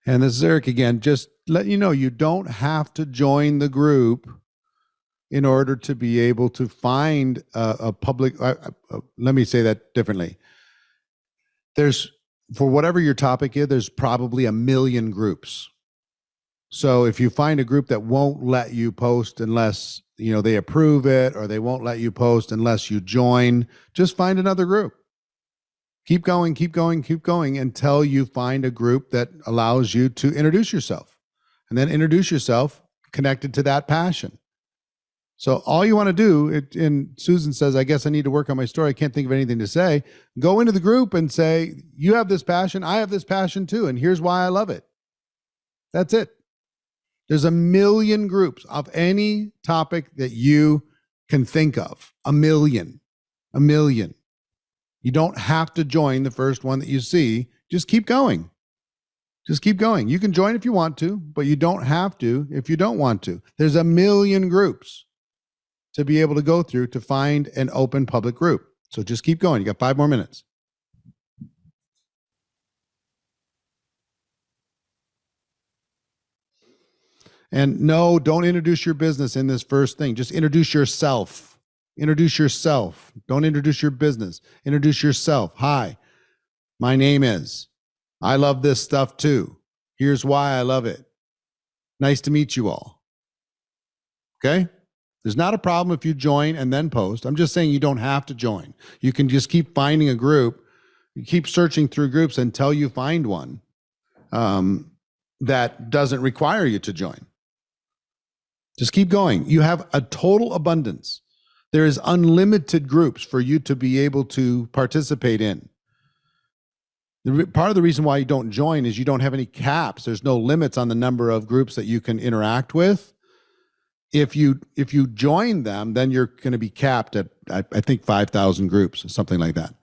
And this is Eric again. Just let you know, you don't have to join the group in order to be able to find a public. Let me say that differently. There's, for whatever your topic is, there's probably a million groups. So if you find a group that won't let you post unless they approve it, or they won't let you post unless you join, just find another group. Keep going, keep going, keep going until you find a group that allows you to introduce yourself, and then introduce yourself connected to that passion. So all you want to do, and Susan says, I guess I need to work on my story. I can't think of anything to say. Go into the group and say, you have this passion. I have this passion too. And here's why I love it. That's it. There's a million groups of any topic that you can think of. A million. You don't have to join the first one that you see. Just keep going. Just keep going. You can join if you want to, but you don't have to if you don't want to. There's a million groups to be able to go through to find an open public group. So just keep going. You got 5 more minutes. And no, don't introduce your business in this first thing. Just introduce yourself. Introduce yourself. Don't introduce your business. Introduce yourself. Hi, my name is. I love this stuff too. Here's why I love it. Nice to meet you all. Okay? There's not a problem if you join and then post. I'm just saying you don't have to join. You can just keep finding a group. You keep searching through groups until you find one that doesn't require you to join. Just keep going. You have a total abundance. There is unlimited groups for you to be able to participate in. Part of the reason why you don't join is you don't have any caps. There's no limits on the number of groups that you can interact with. If you join them, then you're going to be capped at, I think, 5,000 groups or something like that.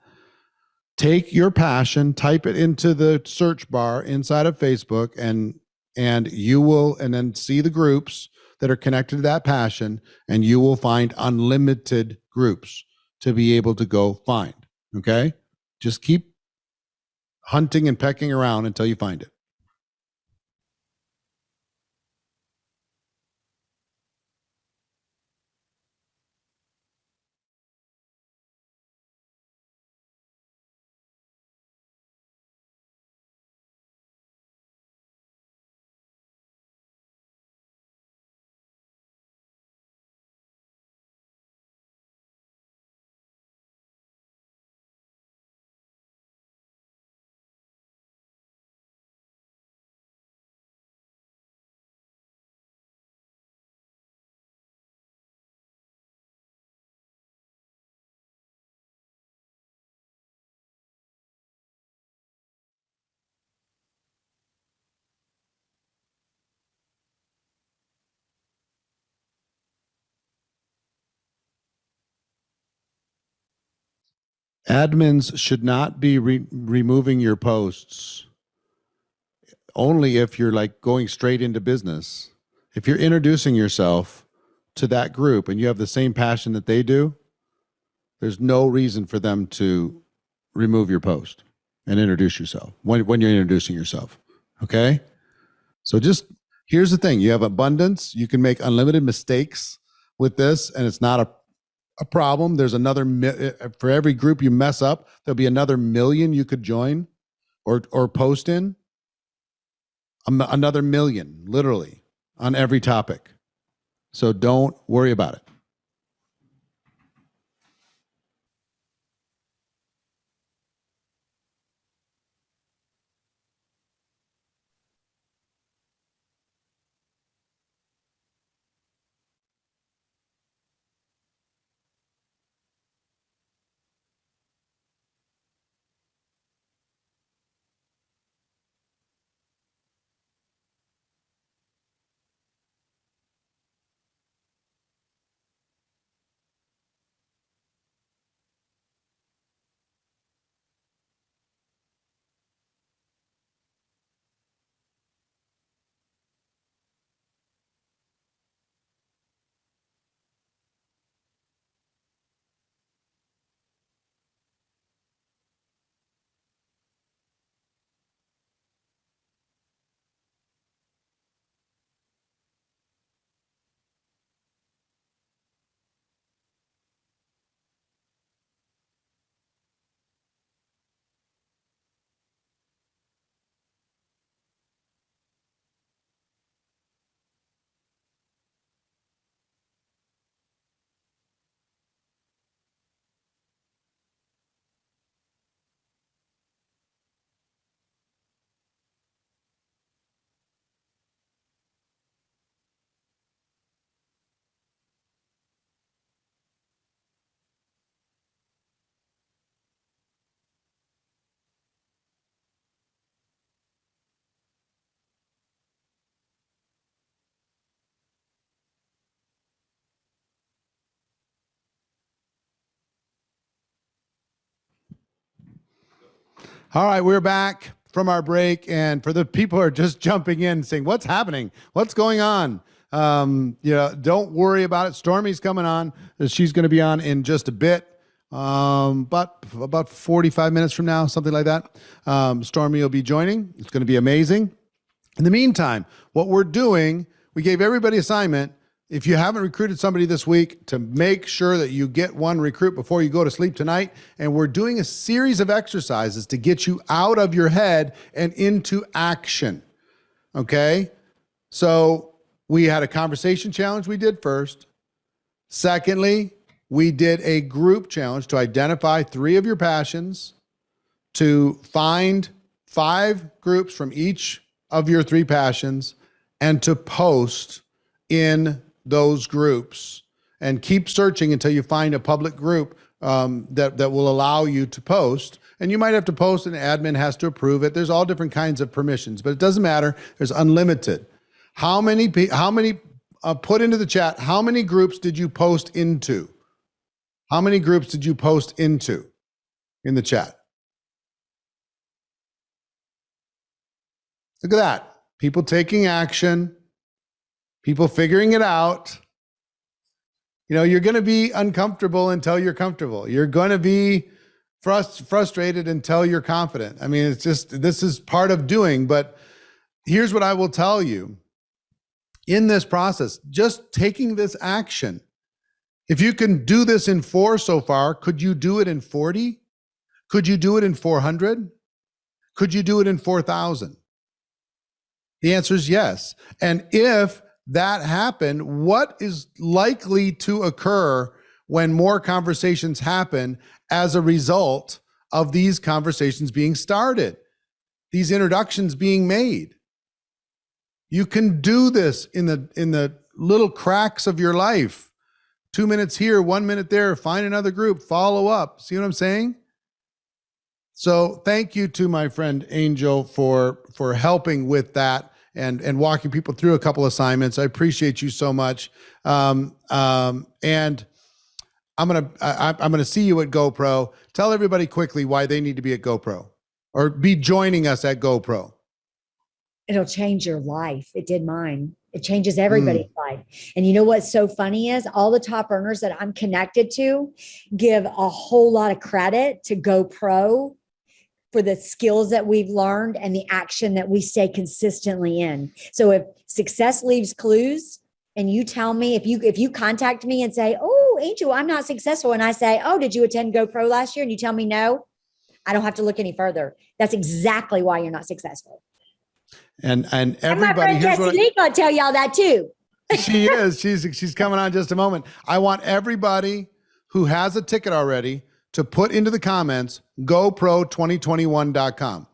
Take your passion, type it into the search bar inside of Facebook, and you will, and then see the groups that are connected to that passion, and you will find unlimited groups to be able to go find. Okay? Just keep hunting and pecking around until you find it. Admins should not be removing your posts only if you're like going straight into business. If you're introducing yourself to that group and you have the same passion that they do, there's no reason for them to remove your post and introduce yourself when you're introducing yourself. Okay? So just here's the thing. You have abundance. You can make unlimited mistakes with this, and it's not a problem. There's another for every group you mess up, there'll be another million you could join or post in. Another million, literally, on every topic. So don't worry about it. All right, we're back from our break, and for the people who are just jumping in, saying, "What's happening? What's going on?" Don't worry about it. Stormy's coming on. She's going to be on in just a bit, but about 45 minutes from now, something like that. Stormy will be joining. It's going to be amazing. In the meantime, what we're doing, we gave everybody assignment. If you haven't recruited somebody this week, to make sure that you get one recruit before you go to sleep tonight. And we're doing a series of exercises to get you out of your head and into action. Okay? So we had a conversation challenge we did first. Secondly, we did a group challenge to identify 3 of your passions, to find 5 groups from each of your 3 passions, and to post in those groups, and keep searching until you find a public group that will allow you to post. And you might have to post, and admin has to approve it. There's all different kinds of permissions, but it doesn't matter. There's unlimited. How many put into the chat, how many groups did you post into? How many groups did you post into in the chat? Look at that. People taking action. People figuring it out. You're going to be uncomfortable until you're comfortable. You're going to be frustrated until you're confident. I mean, it's just, this is part of doing. But here's what I will tell you. In this process, just taking this action, if you can do this in 4 so far, could you do it in 40? Could you do it in 400? Could you do it in 4,000? The answer is yes. And if that happened, what is likely to occur when more conversations happen as a result of these conversations being started, these introductions being made? You can do this in the little cracks of your life. 2 minutes here, 1 minute there, find another group, follow up. See what I'm saying? So thank you to my friend Angel for helping with that and walking people through a couple assignments. I appreciate you so much. And I'm gonna see you at GoPro. Tell everybody quickly why they need to be at GoPro or be joining us at GoPro. It'll change your life. It did mine. It changes everybody's life. And you know what's so funny is all the top earners that I'm connected to give a whole lot of credit to GoPro for the skills that we've learned and the action that we stay consistently in. So if success leaves clues, and you tell me, if you contact me and say, "Oh, Angel, I'm not successful," and I say, "Oh, did you attend GoPro last year?" and you tell me no, I don't have to look any further. That's exactly why you're not successful. And everybody, and my friend Jessie Lee gonna tell y'all that too. She is. She's coming on just a moment. I want everybody who has a ticket already to put into the comments GoPro2021.com.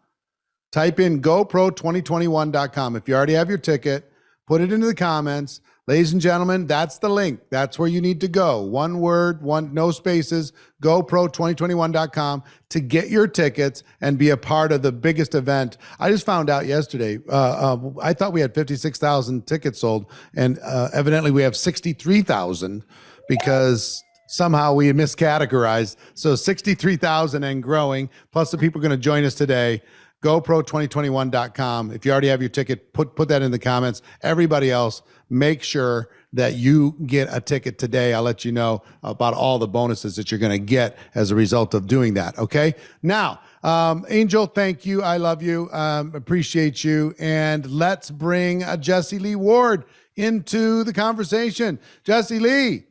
Type in GoPro2021.com. If you already have your ticket, put it into the comments. Ladies and gentlemen, that's the link. That's where you need to go. One word, no spaces, GoPro2021.com to get your tickets and be a part of the biggest event. I just found out yesterday, I thought we had 56,000 tickets sold, and evidently we have 63,000 because somehow we miscategorized. So 63,000 and growing, plus the people going to join us today. GoPro2021.com. If you already have your ticket, put that in the comments. Everybody else, make sure that you get a ticket today. I'll let you know about all the bonuses that you're going to get as a result of doing that. Okay. Now, Angel, thank you. I love you. Appreciate you. And let's bring Jessie Lee Ward into the conversation. Jessie Lee.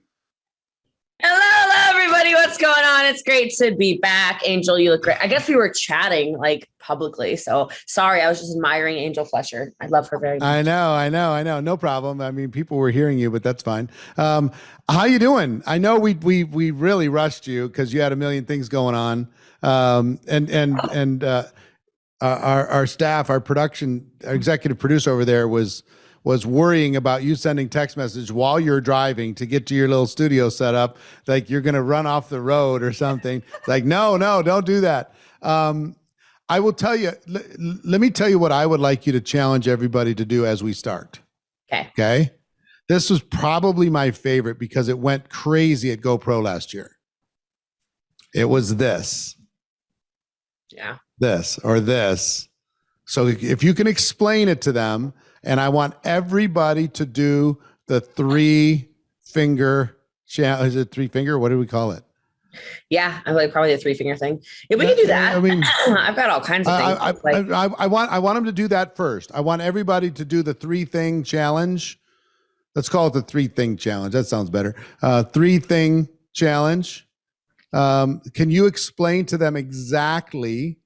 Hello, everybody. What's going on? It's great to be back. Angel, you look great. I guess we were chatting like publicly. So sorry, I was just admiring Angel Fletcher. I love her very much. I know. No problem. I mean, people were hearing you, but that's fine. How you doing? I know we really rushed you because you had a million things going on. Our staff, our executive producer over there was worrying about you sending text message while you're driving to get to your little studio set up, like you're going to run off the road or something. Like, no, don't do that. I will tell you, let me tell you what I would like you to challenge everybody to do as we start. Okay. This was probably my favorite because it went crazy at GoPro last year. It was this. Yeah. this or this. So if you can explain it to them, and I want everybody to do the 3-finger challenge. Is it 3-finger? What do we call it? Yeah, I like probably the 3-finger thing. Yeah, we can do that. I mean, I've got all kinds of things. I want them to do that first. I want everybody to do the 3-thing challenge. Let's call it the 3-thing challenge. That sounds better. 3-thing challenge. Can you explain to them exactly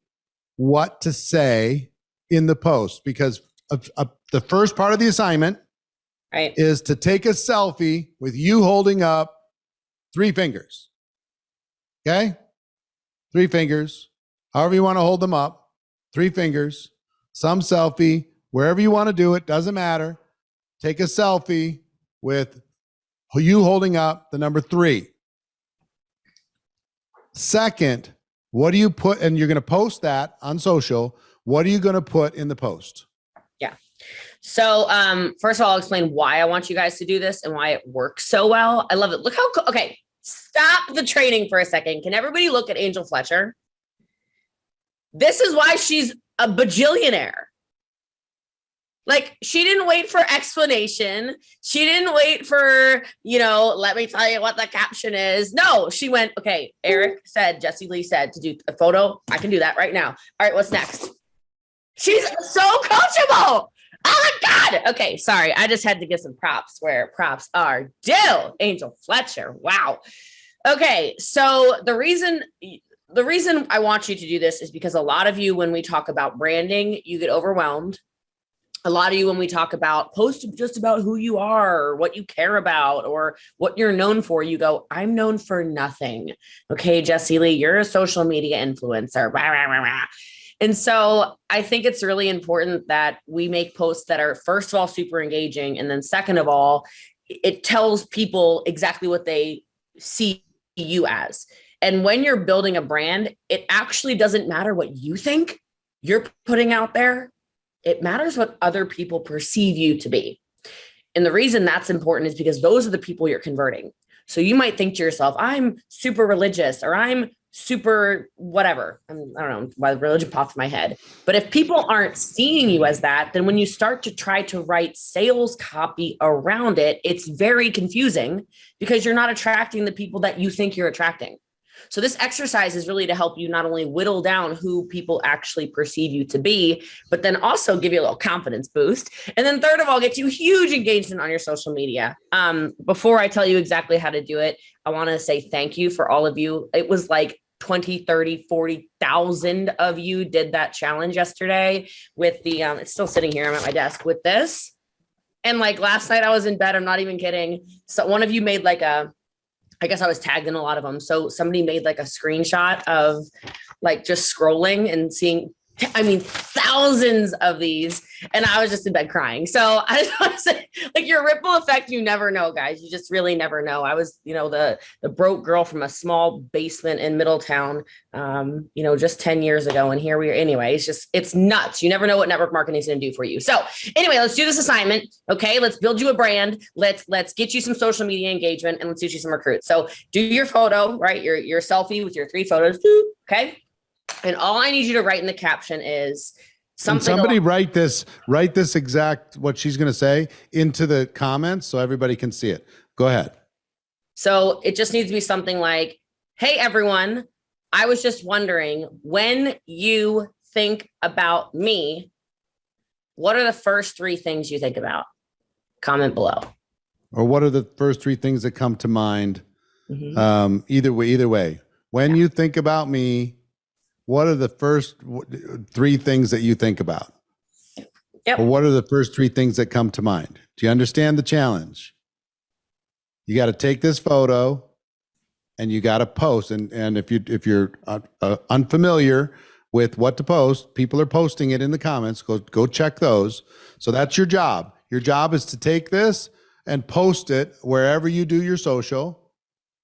what to say in the post? Because the first part of the assignment is to take a selfie with you holding up 3 fingers. Okay? 3 fingers. However you want to hold them up. 3 fingers. Some selfie. Wherever you want to do it. Doesn't matter. Take a selfie with you holding up the number 3. Second, what do you put, and you're going to post that on social. What are you going to put in the post? Yeah. So first of all, I'll explain why I want you guys to do this and why it works so well. I love it. Look how cool. Okay, stop the training for a second. Can everybody look at Angel Fletcher? This is why she's a bajillionaire. Like, she didn't wait for explanation. She didn't wait for, let me tell you what the caption is. No, she went, okay, Jessie Lee said to do a photo. I can do that right now. All right, what's next? She's so coachable. Oh my God. Okay, sorry. I just had to give some props where props are due. Angel Fletcher. Wow. Okay, so the reason I want you to do this is because a lot of you, when we talk about branding, you get overwhelmed. A lot of you, when we talk about post just about who you are or what you care about or what you're known for, you go, I'm known for nothing. Okay, Jessie Lee, you're a social media influencer. Rah, rah, rah, rah. And so I think it's really important that we make posts that are, first of all, super engaging. And then second of all, it tells people exactly what they see you as. And when you're building a brand, it actually doesn't matter what you think you're putting out there. It matters what other people perceive you to be. And the reason that's important is because those are the people you're converting. So you might think to yourself, I'm super religious, or I'm super whatever. I don't know why the religion popped in my head. But if people aren't seeing you as that, then when you start to try to write sales copy around it, it's very confusing because you're not attracting the people that you think you're attracting. So this exercise is really to help you not only whittle down who people actually perceive you to be, but then also give you a little confidence boost. And then third of all, get you huge engagement on your social media. Before I tell you exactly how to do it, I want to say thank you for all of you. It was like 20, 30, 40,000 of you did that challenge yesterday with the, it's still sitting here. I'm at my desk with this. And like last night I was in bed. I'm not even kidding. So one of you made like I guess I was tagged in a lot of them. So somebody made like a screenshot of like just scrolling and seeing, thousands of these. And I was just in bed crying. So I just want to say, like, your ripple effect, you never know, guys. You just really never know. I was, the broke girl from a small basement in Middletown, just 10 years ago. And here we are. Anyway, it's nuts. You never know what network marketing is going to do for you. So anyway, let's do this assignment. Okay. Let's build you a brand. Let's get you some social media engagement, and let's get you some recruits. So do your photo, right? Your selfie with your 3 photos. Okay. And all I need you to write in the caption is something. Somebody write this exact, what she's going to say into the comments so everybody can see it. Go ahead. So it just needs to be something like, hey, everyone, I was just wondering, when you think about me, what are the first 3 things you think about? Comment below. Or what are the first 3 things that come to mind? Mm-hmm. Either way. When you think about me, what are the first 3 things that you think about? Yep. Or what are the first 3 things that come to mind? Do you understand the challenge? You got to take this photo and you got to post. And if you're unfamiliar with what to post, people are posting it in the comments. Go check those. So that's your job. Your job is to take this and post it wherever you do your social.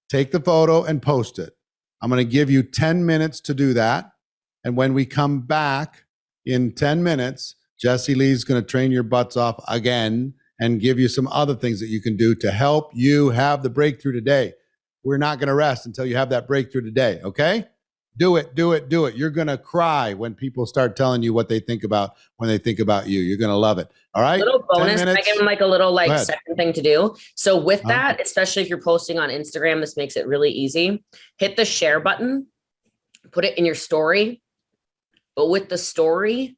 Take the photo and post it. I'm going to give you 10 minutes to do that. And when we come back in 10 minutes, Jessie Lee's going to train your butts off again and give you some other things that you can do to help you have the breakthrough today. We're not going to rest until you have that breakthrough today. Okay? Do it, do it, do it. You're going to cry when people start telling you what they think about when they think about you. You're going to love it. All right. Little 10 bonus. I minutes. give them like a little Go like ahead. second thing to do. So with Huh? that, especially if you're posting on Instagram, this makes it really easy. Hit the share button, put it in your story. But with the story,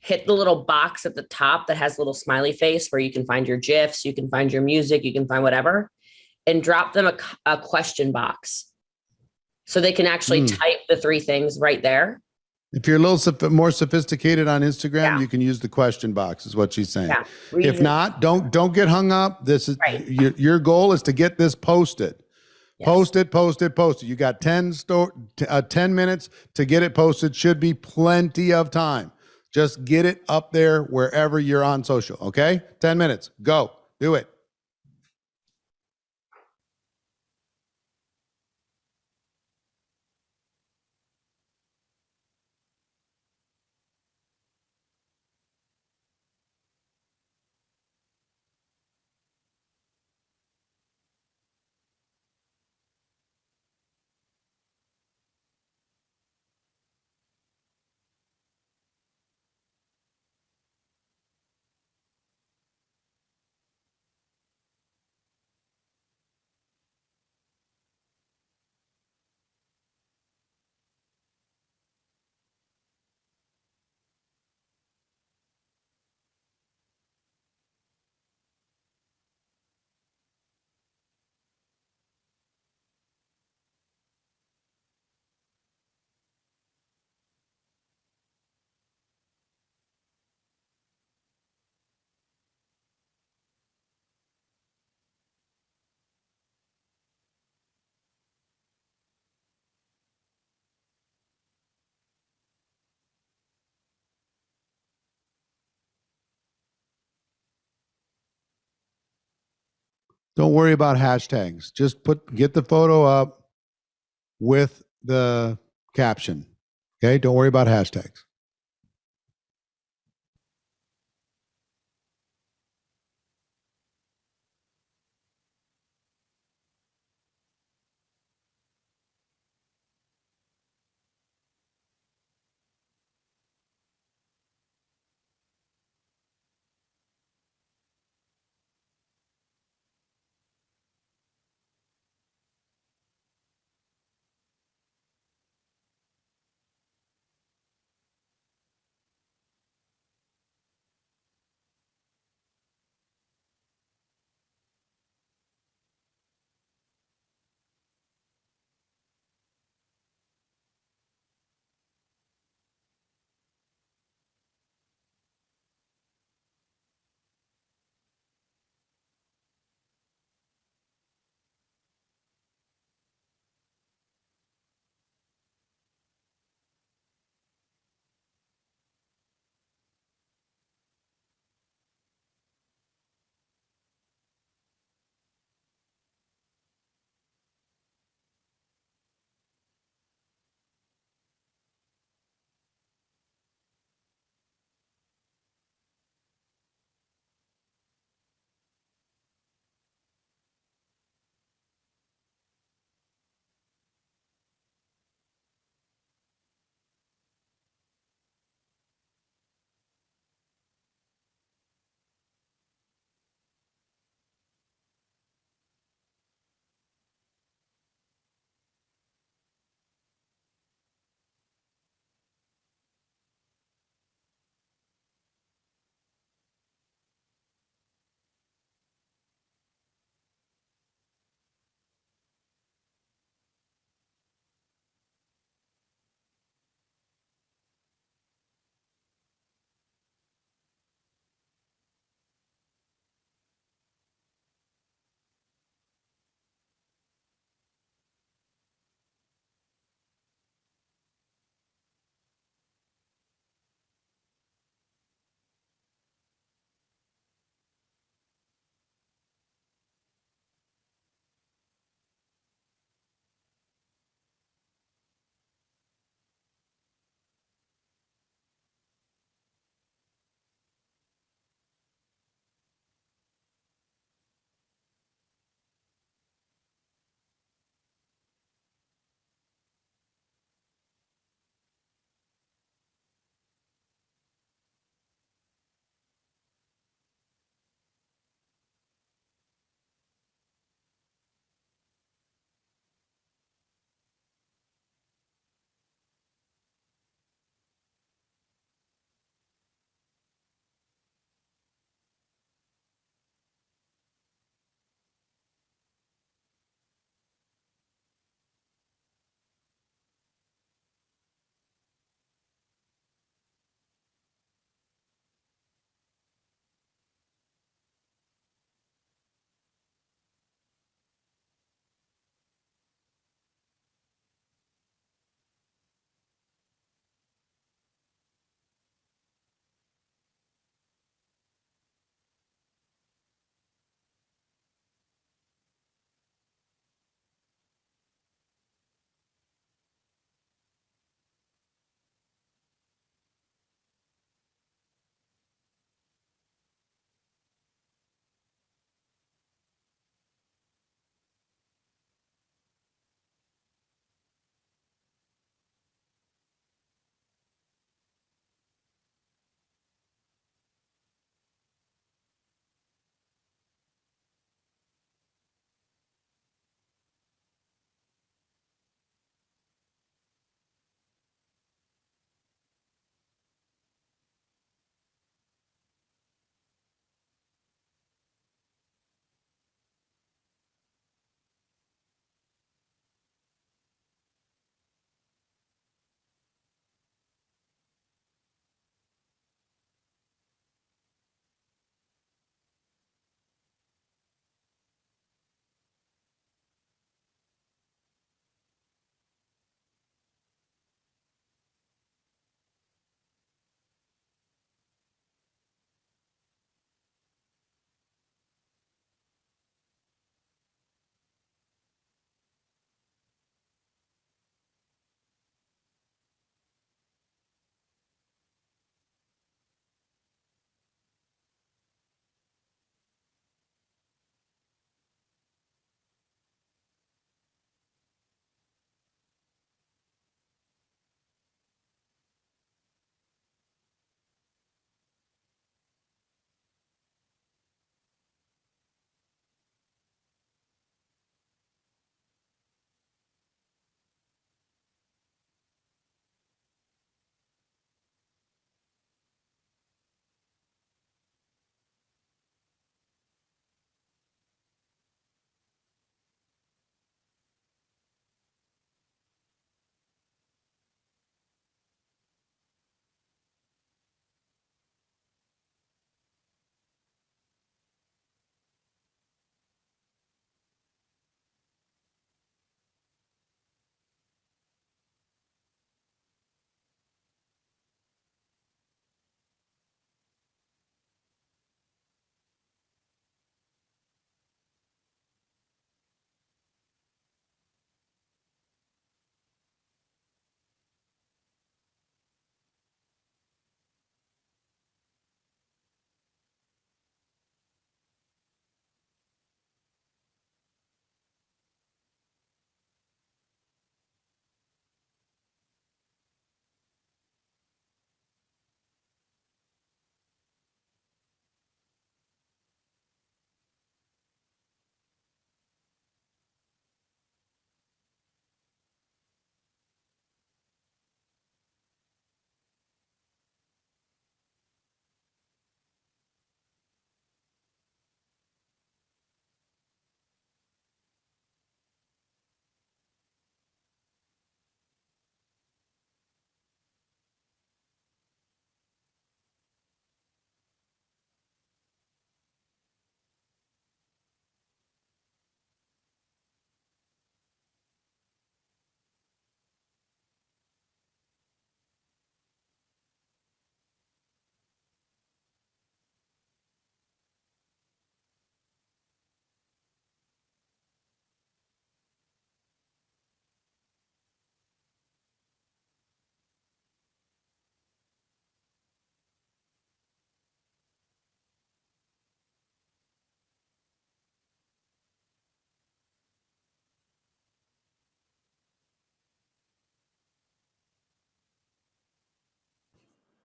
hit the little box at the top that has a little smiley face where you can find your GIFs, you can find your music, you can find whatever, and drop them a question box. So they can actually type the 3 things right there. If you're a little more sophisticated on Instagram, Yeah. you can use the question box, is what she's saying. Yeah. If not, don't get hung up. This is Right. your goal is to get this posted. Yes. Post it, post it, post it. You got 10 minutes to get it posted. Should be plenty of time. Just get it up there wherever you're on social. Okay? 10 minutes. Go. Do it. Don't worry about hashtags. Just get the photo up with the caption. Okay? Don't worry about hashtags.